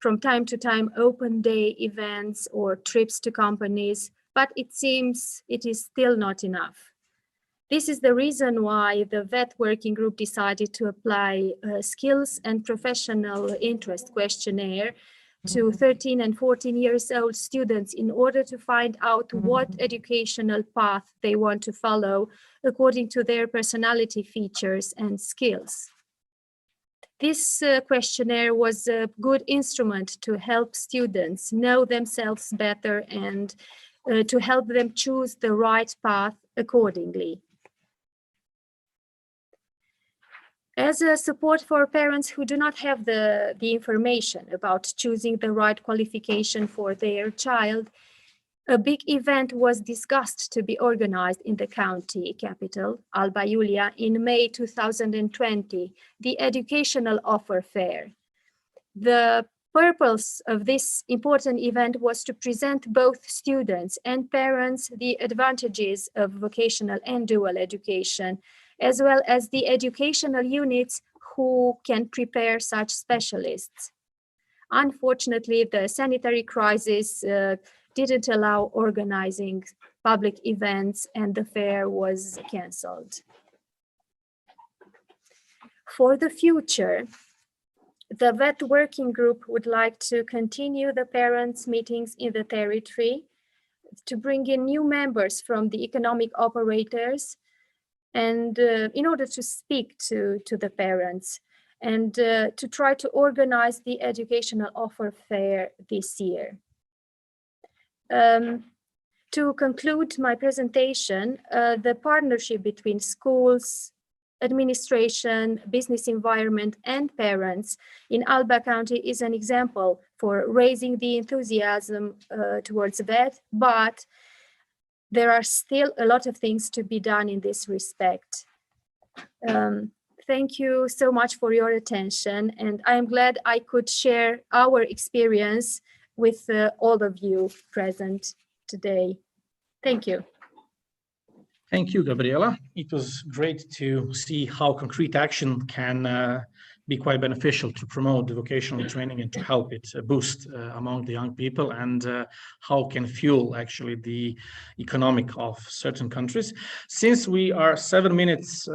from time to time open day events or trips to companies, but it seems it is still not enough. This is the reason why the VET working group decided to apply a skills and professional interest questionnaire to 13 and 14 years old students in order to find out what educational path they want to follow according to their personality features and skills. This questionnaire was a good instrument to help students know themselves better and to help them choose the right path accordingly. As a support for parents who do not have the information about choosing the right qualification for their child, a big event was discussed to be organized in the county capital, Alba, in May 2020, the Educational Offer Fair. The purpose of this important event was to present both students and parents the advantages of vocational and dual education, as well as the educational units who can prepare such specialists. Unfortunately, the sanitary crisis didn't allow organizing public events and the fair was canceled. For the future, the VET working group would like to continue the parents' meetings in the territory, to bring in new members from the economic operators, and in order to speak to the parents, and to try to organize the educational offer fair this year. To conclude my presentation, the partnership between schools, administration, business environment, and parents in Alba County is an example for raising the enthusiasm towards VET, but there are still a lot of things to be done in this respect. Thank you so much for your attention, and I am glad I could share our experience with all of you present today. Thank you. Thank you, Gabriela. It was great to see how concrete action can be quite beneficial to promote the vocational training and to help it boost among the young people, and how can fuel actually the economic of certain countries. Since we are 7 minutes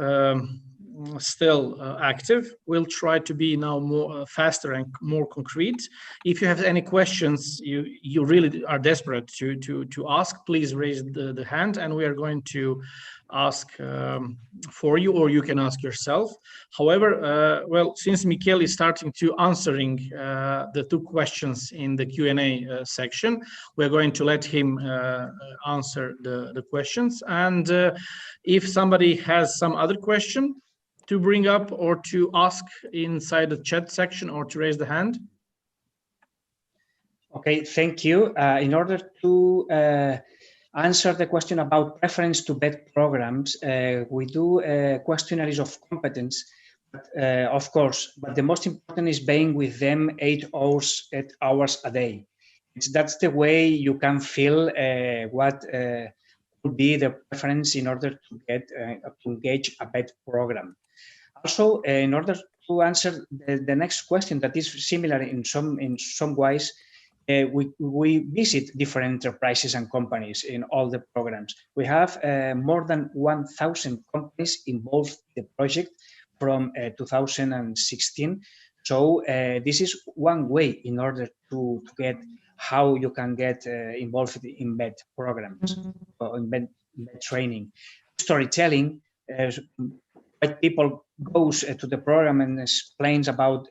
still active, we'll try to be now more faster and more concrete. If you have any questions you really are desperate to ask, please raise the hand and we are going to ask for you, or you can ask yourself. However, well, since Michele is starting to answering the 2 questions in the Q&A section, we're going to let him answer the questions. And if somebody has some other question to bring up or to ask inside the chat section or to raise the hand. Okay, thank you. In order to answer the question about preference to VET programs, we do questionnaires of competence Of course, but the most important is being with them 8 hours a day. That's the way you can feel what would be the preference in order to get to engage a BED program. Also, in order to answer the next question that is similar in some ways, we visit different enterprises and companies in all the programs. We have more than 1,000 companies involved in the project from 2016. So this is one way in order to get how you can get involved in BED programs or in BED training. Storytelling, white people goes to the program and explains about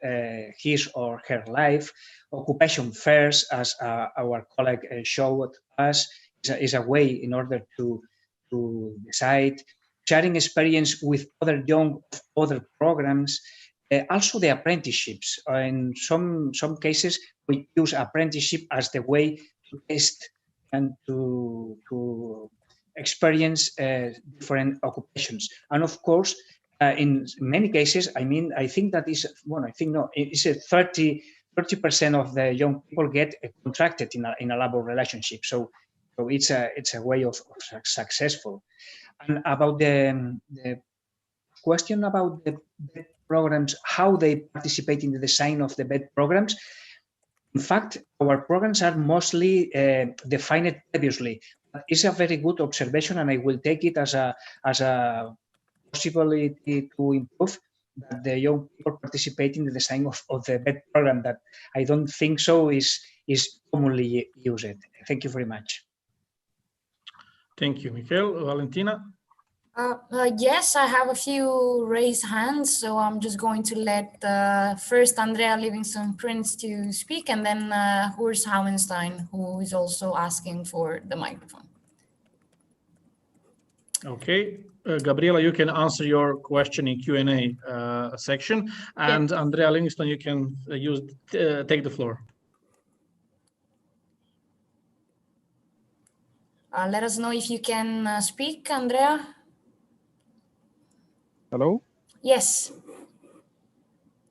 his or her life. Occupation fairs, as our colleague showed us, is a way in order to decide. Sharing experience with other young other programs. Also the apprenticeships. In some cases, we use apprenticeship as the way to test and to experience different occupations. And of course, in many cases, I think that is, well, I think no, it's a 30% of the young people get contracted in a labor relationship. So it's a way of successful. And about the question about the BED programs, how they participate in the design of the BED programs. In fact, our programs are mostly defined previously. It's a very good observation, and I will take it as a possibility to improve that the young people participate in the design of the BED program. That I don't think so is commonly used. Thank you very much. Thank you, Michael. Valentina? Yes, I have a few raised hands, so I'm just going to let first Andrea Livingston Prince to speak, and then Urs Hauenstein, who is also asking for the microphone. Okay, Gabriela, you can answer your question in Q&A section, and yes. Andrea Livingston, you can take the floor. Let us know if you can speak, Andrea. Hello? Yes.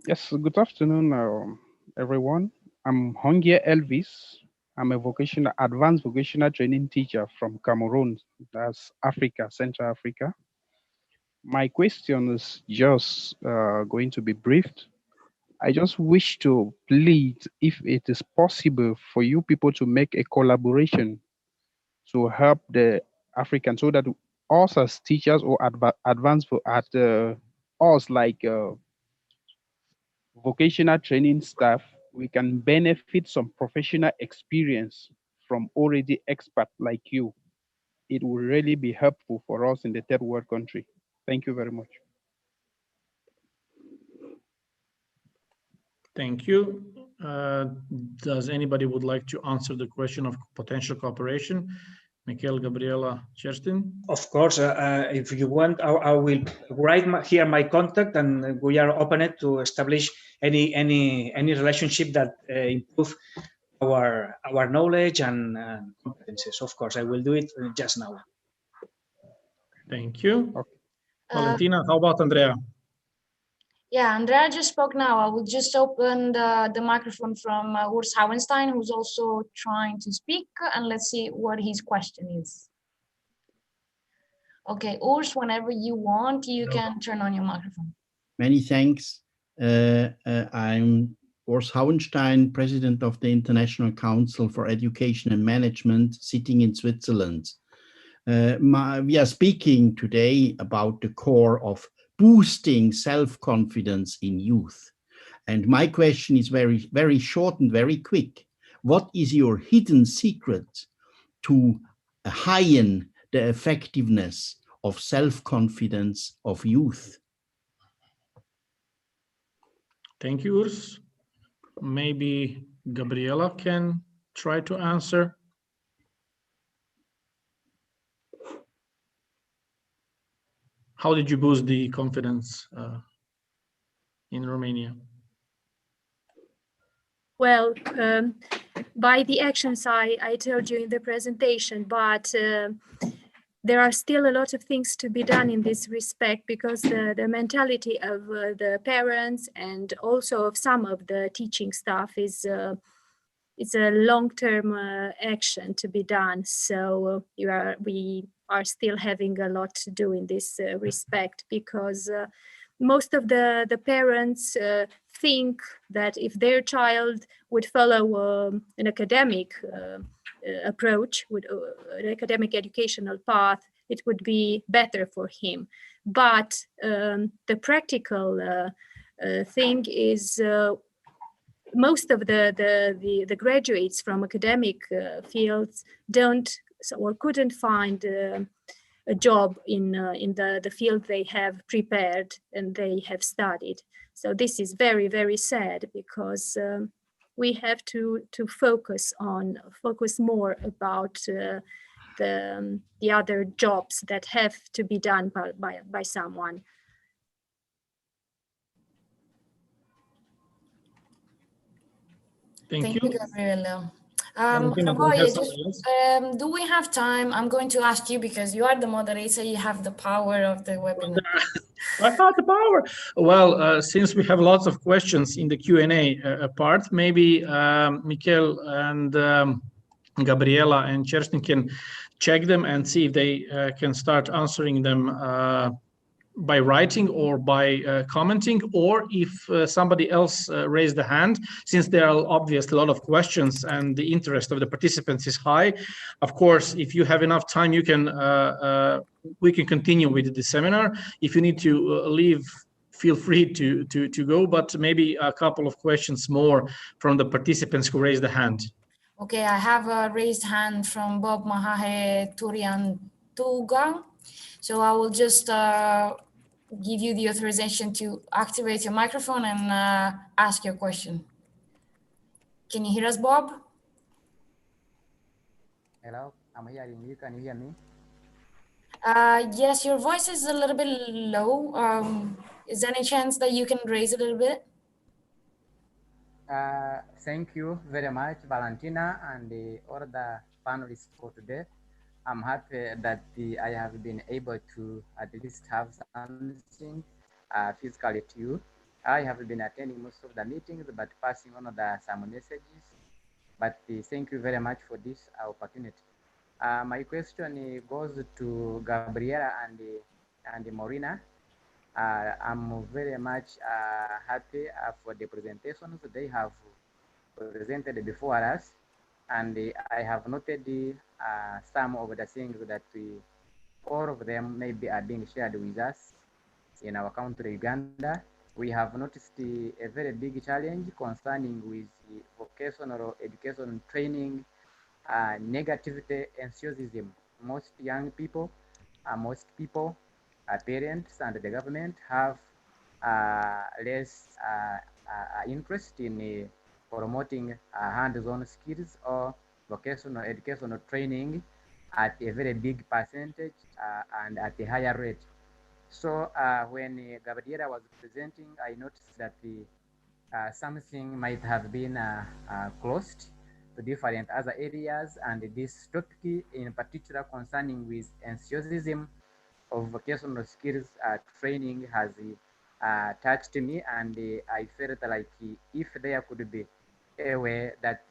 Yes, good afternoon, everyone. I'm Hongia Elvis. I'm a advanced vocational training teacher from Cameroon, that's Africa, Central Africa. My question is just going to be briefed. I just wish to plead if it is possible for you people to make a collaboration to help the Africans so that us as teachers or advanced us like vocational training staff, we can benefit some professional experience from already experts like you. It will really be helpful for us in the third world country. Thank you very much. Thank you. Does anybody would like to answer the question of potential cooperation? Michael, Gabriela, Kerstin? Of course, if you want, I will write here my contact, and we are open to establish any relationship that improve our knowledge and competences. Of course, I will do it just now. Thank you. Valentina, how about Andrea? Yeah, Andrea just spoke now. I will just open the microphone from Urs Hauenstein, who's also trying to speak, and let's see what his question is. Okay, Urs, whenever you want, you can turn on your microphone. Many thanks. I'm Urs Hauenstein, President of the International Council for Education and Management, sitting in Switzerland. We are speaking today about the core of boosting self-confidence in youth. And my question is very, very short and very quick. What is your hidden secret to heighten the effectiveness of self-confidence of youth? Thank you, Urs. Maybe Gabriela can try to answer. How did you boost the confidence in Romania? Well, by the actions I told you in the presentation, but there are still a lot of things to be done in this respect, because the mentality of the parents and also of some of the teaching staff is it's a long-term action to be done. So we are still having a lot to do in this respect, because most of the parents think that if their child would follow an academic approach, with an academic educational path, it would be better for him. But the practical thing is most of the graduates from academic fields don't or couldn't find a job in the field they have prepared and they have studied. So this is very, very sad, because we have to focus more about the other jobs that have to be done by someone. Thank you. Gabriela. Do we have time? I'm going to ask you, because you are the moderator, you have the power of the webinar. I have the power. Well, since we have lots of questions in the Q&A part, maybe Mikel and Gabriela and Kerstin can check them and see if they can start answering them by writing or by commenting, or if somebody else raised the hand, since there are obviously a lot of questions and the interest of the participants is high. Of course, if you have enough time, you can we can continue with the seminar. If you need to leave, feel free to go, but maybe a couple of questions more from the participants who raised the hand. Okay, I have a raised hand from Bob Mahahe Turian Tuga. So I will just give you the authorization to activate your microphone and ask your question. Can you hear us, Bob? Hello, I'm hearing you. Can you hear me? Yes, your voice is a little bit low. Is there any chance that you can raise it a little bit? Thank you very much, Valentina, and all the panelists for today. I'm happy that I have been able to at least have something physically to you. I have been attending most of the meetings, but passing on some messages. But thank you very much for this opportunity. My question goes to Gabriela and Marina. I'm very much happy for the presentations they have presented before us, and I have noted some of the things that all of them maybe are being shared with us in our country, Uganda. We have noticed a very big challenge concerning with vocational education training, negativity, enthusiasm. Most young people, parents and the government have less interest in promoting hands-on skills or vocational educational training at a very big percentage and at a higher rate. So when Gabriela was presenting, I noticed that something might have been closed to different other areas, and this topic in particular concerning with enthusiasm of vocational skills training has touched me, and I felt like if there could be a way that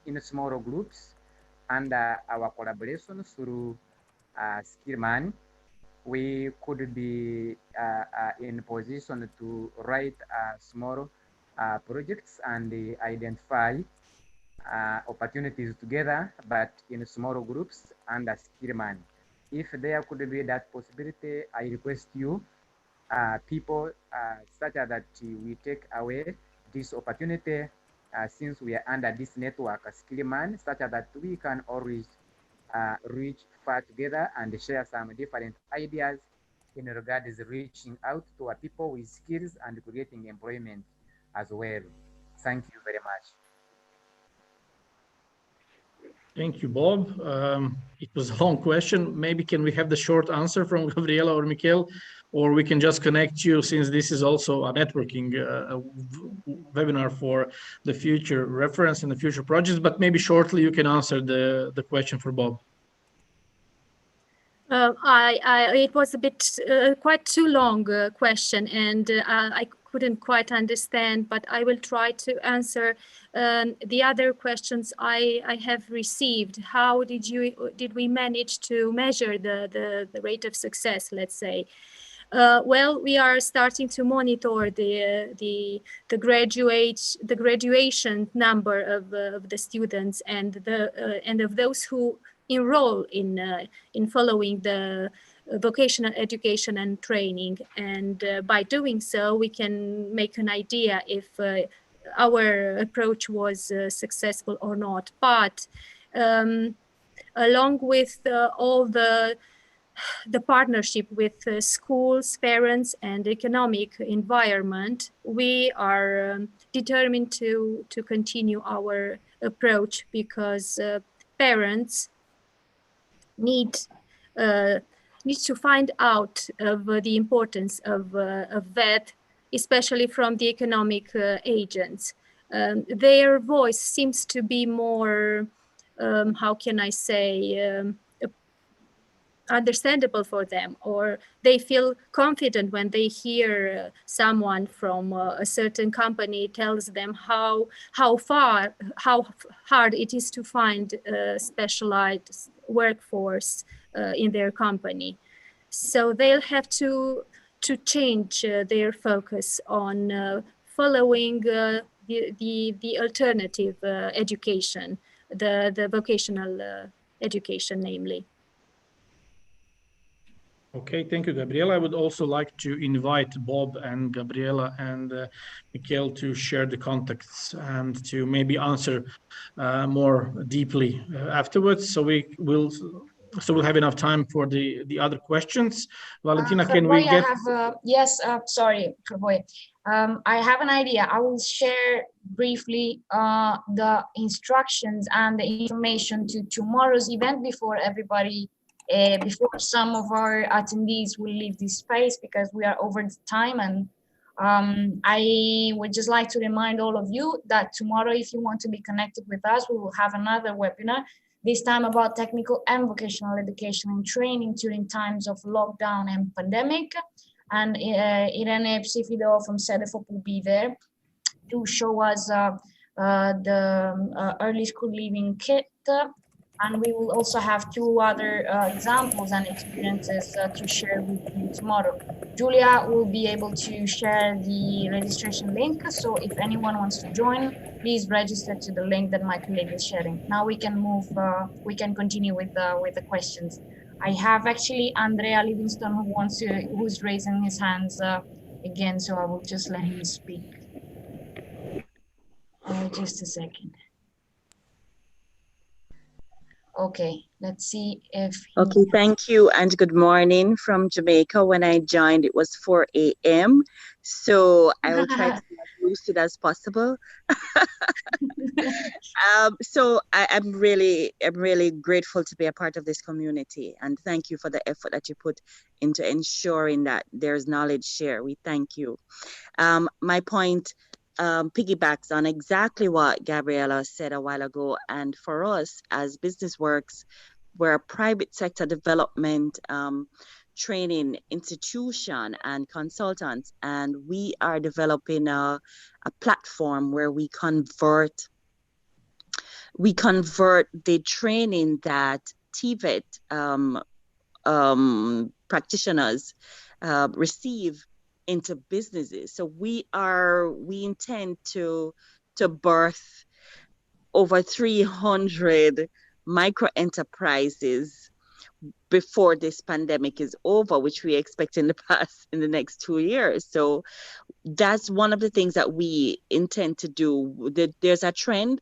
in smaller groups and our collaboration through Skillman, we could be in position to write small projects and identify opportunities together, but in smaller groups under Skillman. If there could be that possibility, I request you, people, such that we take away this opportunity since we are under this network, Skillman, such that we can always reach far together and share some different ideas in regards to reaching out to our people with skills and creating employment as well. Thank you very much. Thank you, Bob. It was a long question. Maybe can we have the short answer from Gabriela or Mikel, or we can just connect you, since this is also a networking webinar for the future reference and the future projects, but maybe shortly you can answer the question for Bob. It was a bit quite too long question, and I couldn't quite understand, but I will try to answer the other questions I have received. How did we manage to measure the rate of success, let's say? Well, we are starting to monitor the graduation number of the students and of those who enroll in following the vocational education and training, and by doing so we can make an idea if our approach was successful or not. But along with all the partnership with schools, parents, and economic environment, we are determined to continue our approach, because parents need to find out of the importance of VET, especially from the economic agents. Their voice seems to be more, how can I say, understandable for them, or they feel confident when they hear someone from a certain company tells them how hard it is to find a specialized workforce in their company. So they'll have to change their focus on following the alternative education, the vocational education, namely. Okay, thank you, Gabriela. I would also like to invite Bob and Gabriela and Mikhail to share the contacts and to maybe answer more deeply afterwards. So we'll have enough time for the other questions. Valentina, can we get? Yes, sorry, Boy. I have an idea. I will share briefly the instructions and the information to tomorrow's event before everybody. Before some of our attendees will leave this space, because we are over the time. And I would just like to remind all of you that tomorrow, if you want to be connected with us, we will have another webinar, this time about technical and vocational education and training during times of lockdown and pandemic. And Irene Psifido from CEDEFOP will be there to show us the early school leaving kit. And we will also have two other examples and experiences to share with you tomorrow. Julia will be able to share the registration link. So if anyone wants to join, please register to the link that my colleague is sharing. Now we can move, we can continue with the questions. I have actually Andrea Livingston who's raising his hands again, so I will just let him speak. Just a second. Okay, let's see if... Okay, thank you and good morning from Jamaica. When I joined, it was 4 a.m. So I will try to be as lucid as possible. So I'm really grateful to be a part of this community, and thank you for the effort that you put into ensuring that there's knowledge share. We thank you. My point piggybacks on exactly what Gabriela said a while ago. And for us as BusinessWorks, we're a private sector development training institution and consultants, and we are developing a platform where we convert the training that TVET practitioners receive into businesses. So we intend to birth over 300 micro enterprises before this pandemic is over, which we expect in the next 2 years. So that's one of the things that we intend to do. There's a trend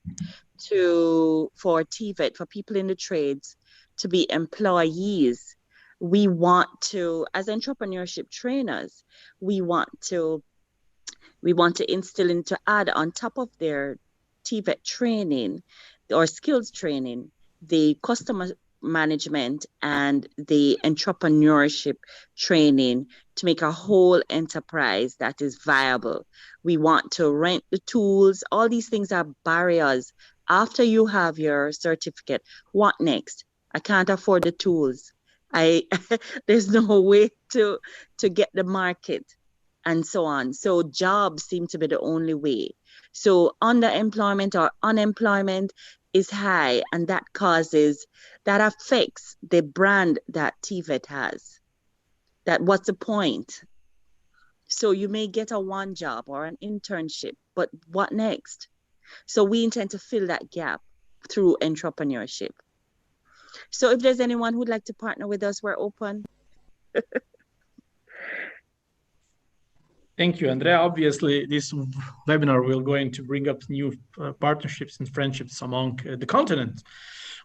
for TVET, for people in the trades, to be employees. We want to, as entrepreneurship trainers, we want to instill and to add on top of their TVET training or skills training, the customer management and the entrepreneurship training to make a whole enterprise that is viable. We want to rent the tools. All these things are barriers. After you have your certificate, what next? I can't afford the tools. There's no way to get the market and so on. So jobs seem to be the only way. So underemployment or unemployment is high, and that affects the brand that TVET has. That what's the point? So you may get a one job or an internship, but what next? So we intend to fill that gap through entrepreneurship. So if there's anyone who'd like to partner with us, we're open. Thank you, Andrea. Obviously, this webinar will going to bring up new partnerships and friendships among the continent.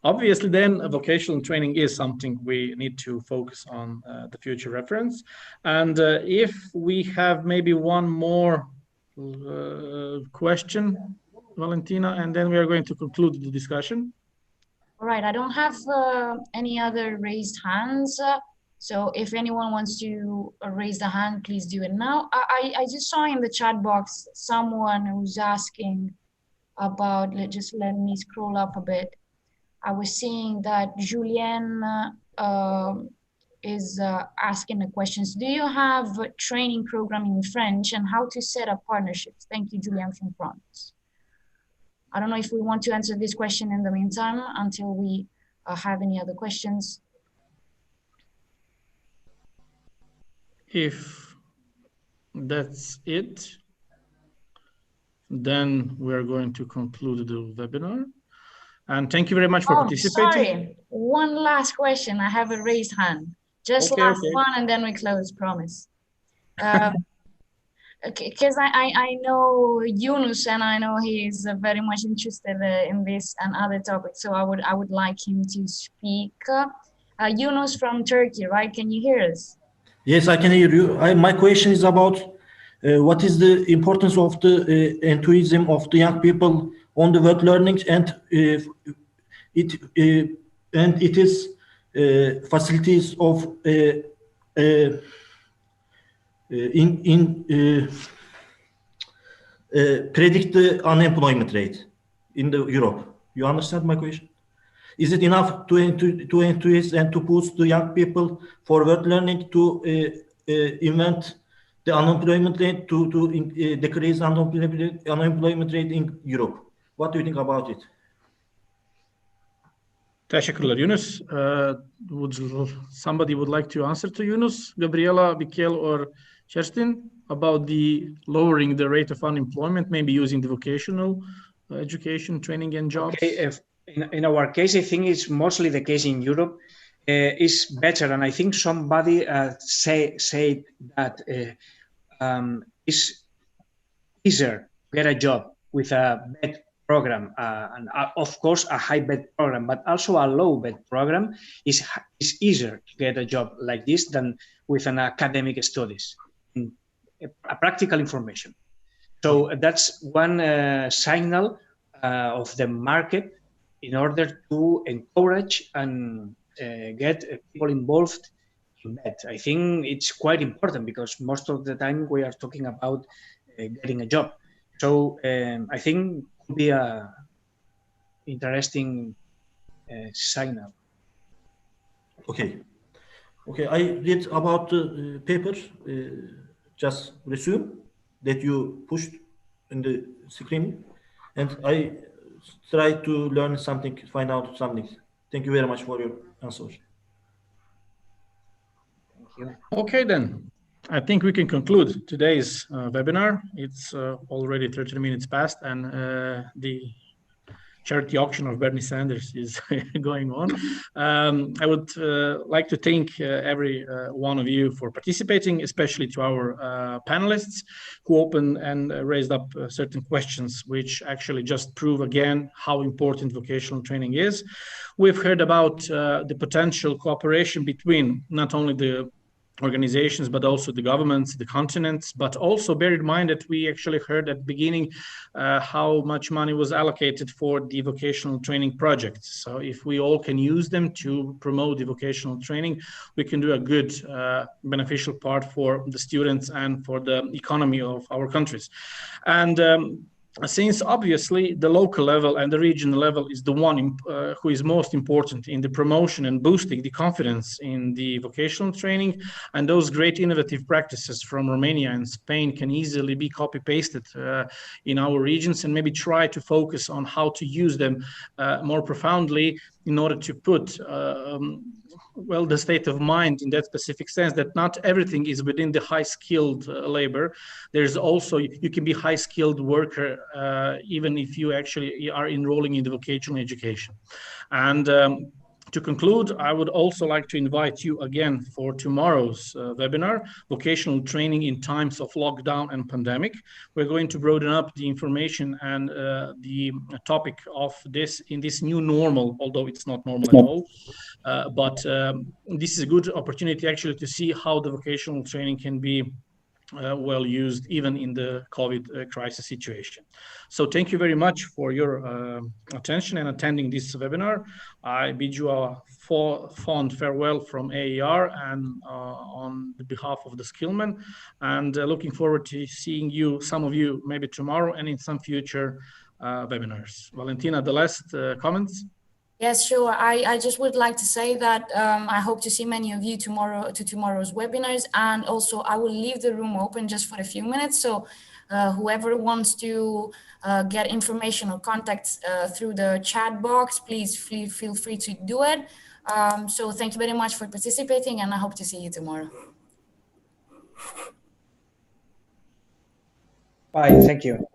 Obviously, then vocational training is something we need to focus on the future reference. And if we have maybe one more question, Valentina, and then we are going to conclude the discussion. All right, I don't have any other raised hands. So if anyone wants to raise the hand, please do it now. I just saw in the chat box someone who's asking about, just let me scroll up a bit. I was seeing that Julien is asking the questions. Do you have a training program in French and how to set up partnerships? Thank you, Julien from France. I don't know if we want to answer this question in the meantime until we have any other questions. If that's it, then we're going to conclude the webinar. And thank you very much for participating. Sorry, one last question. I have a raised hand. Just last one and then we close, promise. Because I know Yunus and I know he is very much interested in this and other topics. So I would like him to speak. Yunus from Turkey, right? Can you hear us? Yes, I can hear you. My question is about what is the importance of the enthusiasm of the young people on the work learning, and it is facilities of predict the unemployment rate in the Europe. You understand my question? Is it enough to enthuse and to push the young people for work learning to invent the unemployment rate, to decrease unemployment rate in Europe? What do you think about it? Teşekkürler Yunus. Somebody would like to answer to Yunus, Gabriela, Mikel, or Kerstin about the lowering the rate of unemployment, maybe using the vocational education, training and jobs? Okay, in our case, I think it's mostly the case in Europe. Is better, and I think somebody said that it's easier to get a job with a BED program, and of course a high BED program, but also a low BED program is easier to get a job like this than with an academic studies, a practical information. So that's one signal of the market in order to encourage and get people involved in that. I think it's quite important because most of the time we are talking about getting a job. So I think it could be a interesting signal. Okay. I read about the paper, just resume that you pushed in the screen, and I try to learn something, find out something. Thank you very much for your answer. Thank you. Okay, then. I think we can conclude today's webinar. It's already 30 minutes past, and the charity auction of Bernie Sanders is going on. I would like to thank every one of you for participating, especially to our panelists who opened and raised up certain questions, which actually just prove again how important vocational training is. We've heard about the potential cooperation between not only the organizations, but also the governments, the continents, but also bear in mind that we actually heard at the beginning how much money was allocated for the vocational training projects. So if we all can use them to promote the vocational training, we can do a good beneficial part for the students and for the economy of our countries. And since obviously the local level and the regional level is the one who is most important in the promotion and boosting the confidence in the vocational training, and those great innovative practices from Romania and Spain can easily be copy-pasted in our regions, and maybe try to focus on how to use them more profoundly in order to put well, the state of mind in that specific sense, that not everything is within the high-skilled labor. There's also, you can be high-skilled worker even if you actually are enrolling in the vocational education. And to conclude, I would also like to invite you again for tomorrow's webinar, Vocational Training in Times of Lockdown and Pandemic. We're going to broaden up the information and the topic of this in this new normal, although it's not normal at all. But this is a good opportunity actually to see how the vocational training can be well used even in the COVID crisis situation. So thank you very much for your attention and attending this webinar. I bid you a fond farewell from AER and on the behalf of the Skillman, and looking forward to seeing you, some of you, maybe tomorrow and in some future webinars. Valentina, the last comments? Yes, sure. I just would like to say that I hope to see many of you tomorrow's webinars, and also I will leave the room open just for a few minutes. So whoever wants to get information or contacts through the chat box, please feel free to do it. So thank you very much for participating, and I hope to see you tomorrow. Bye, thank you.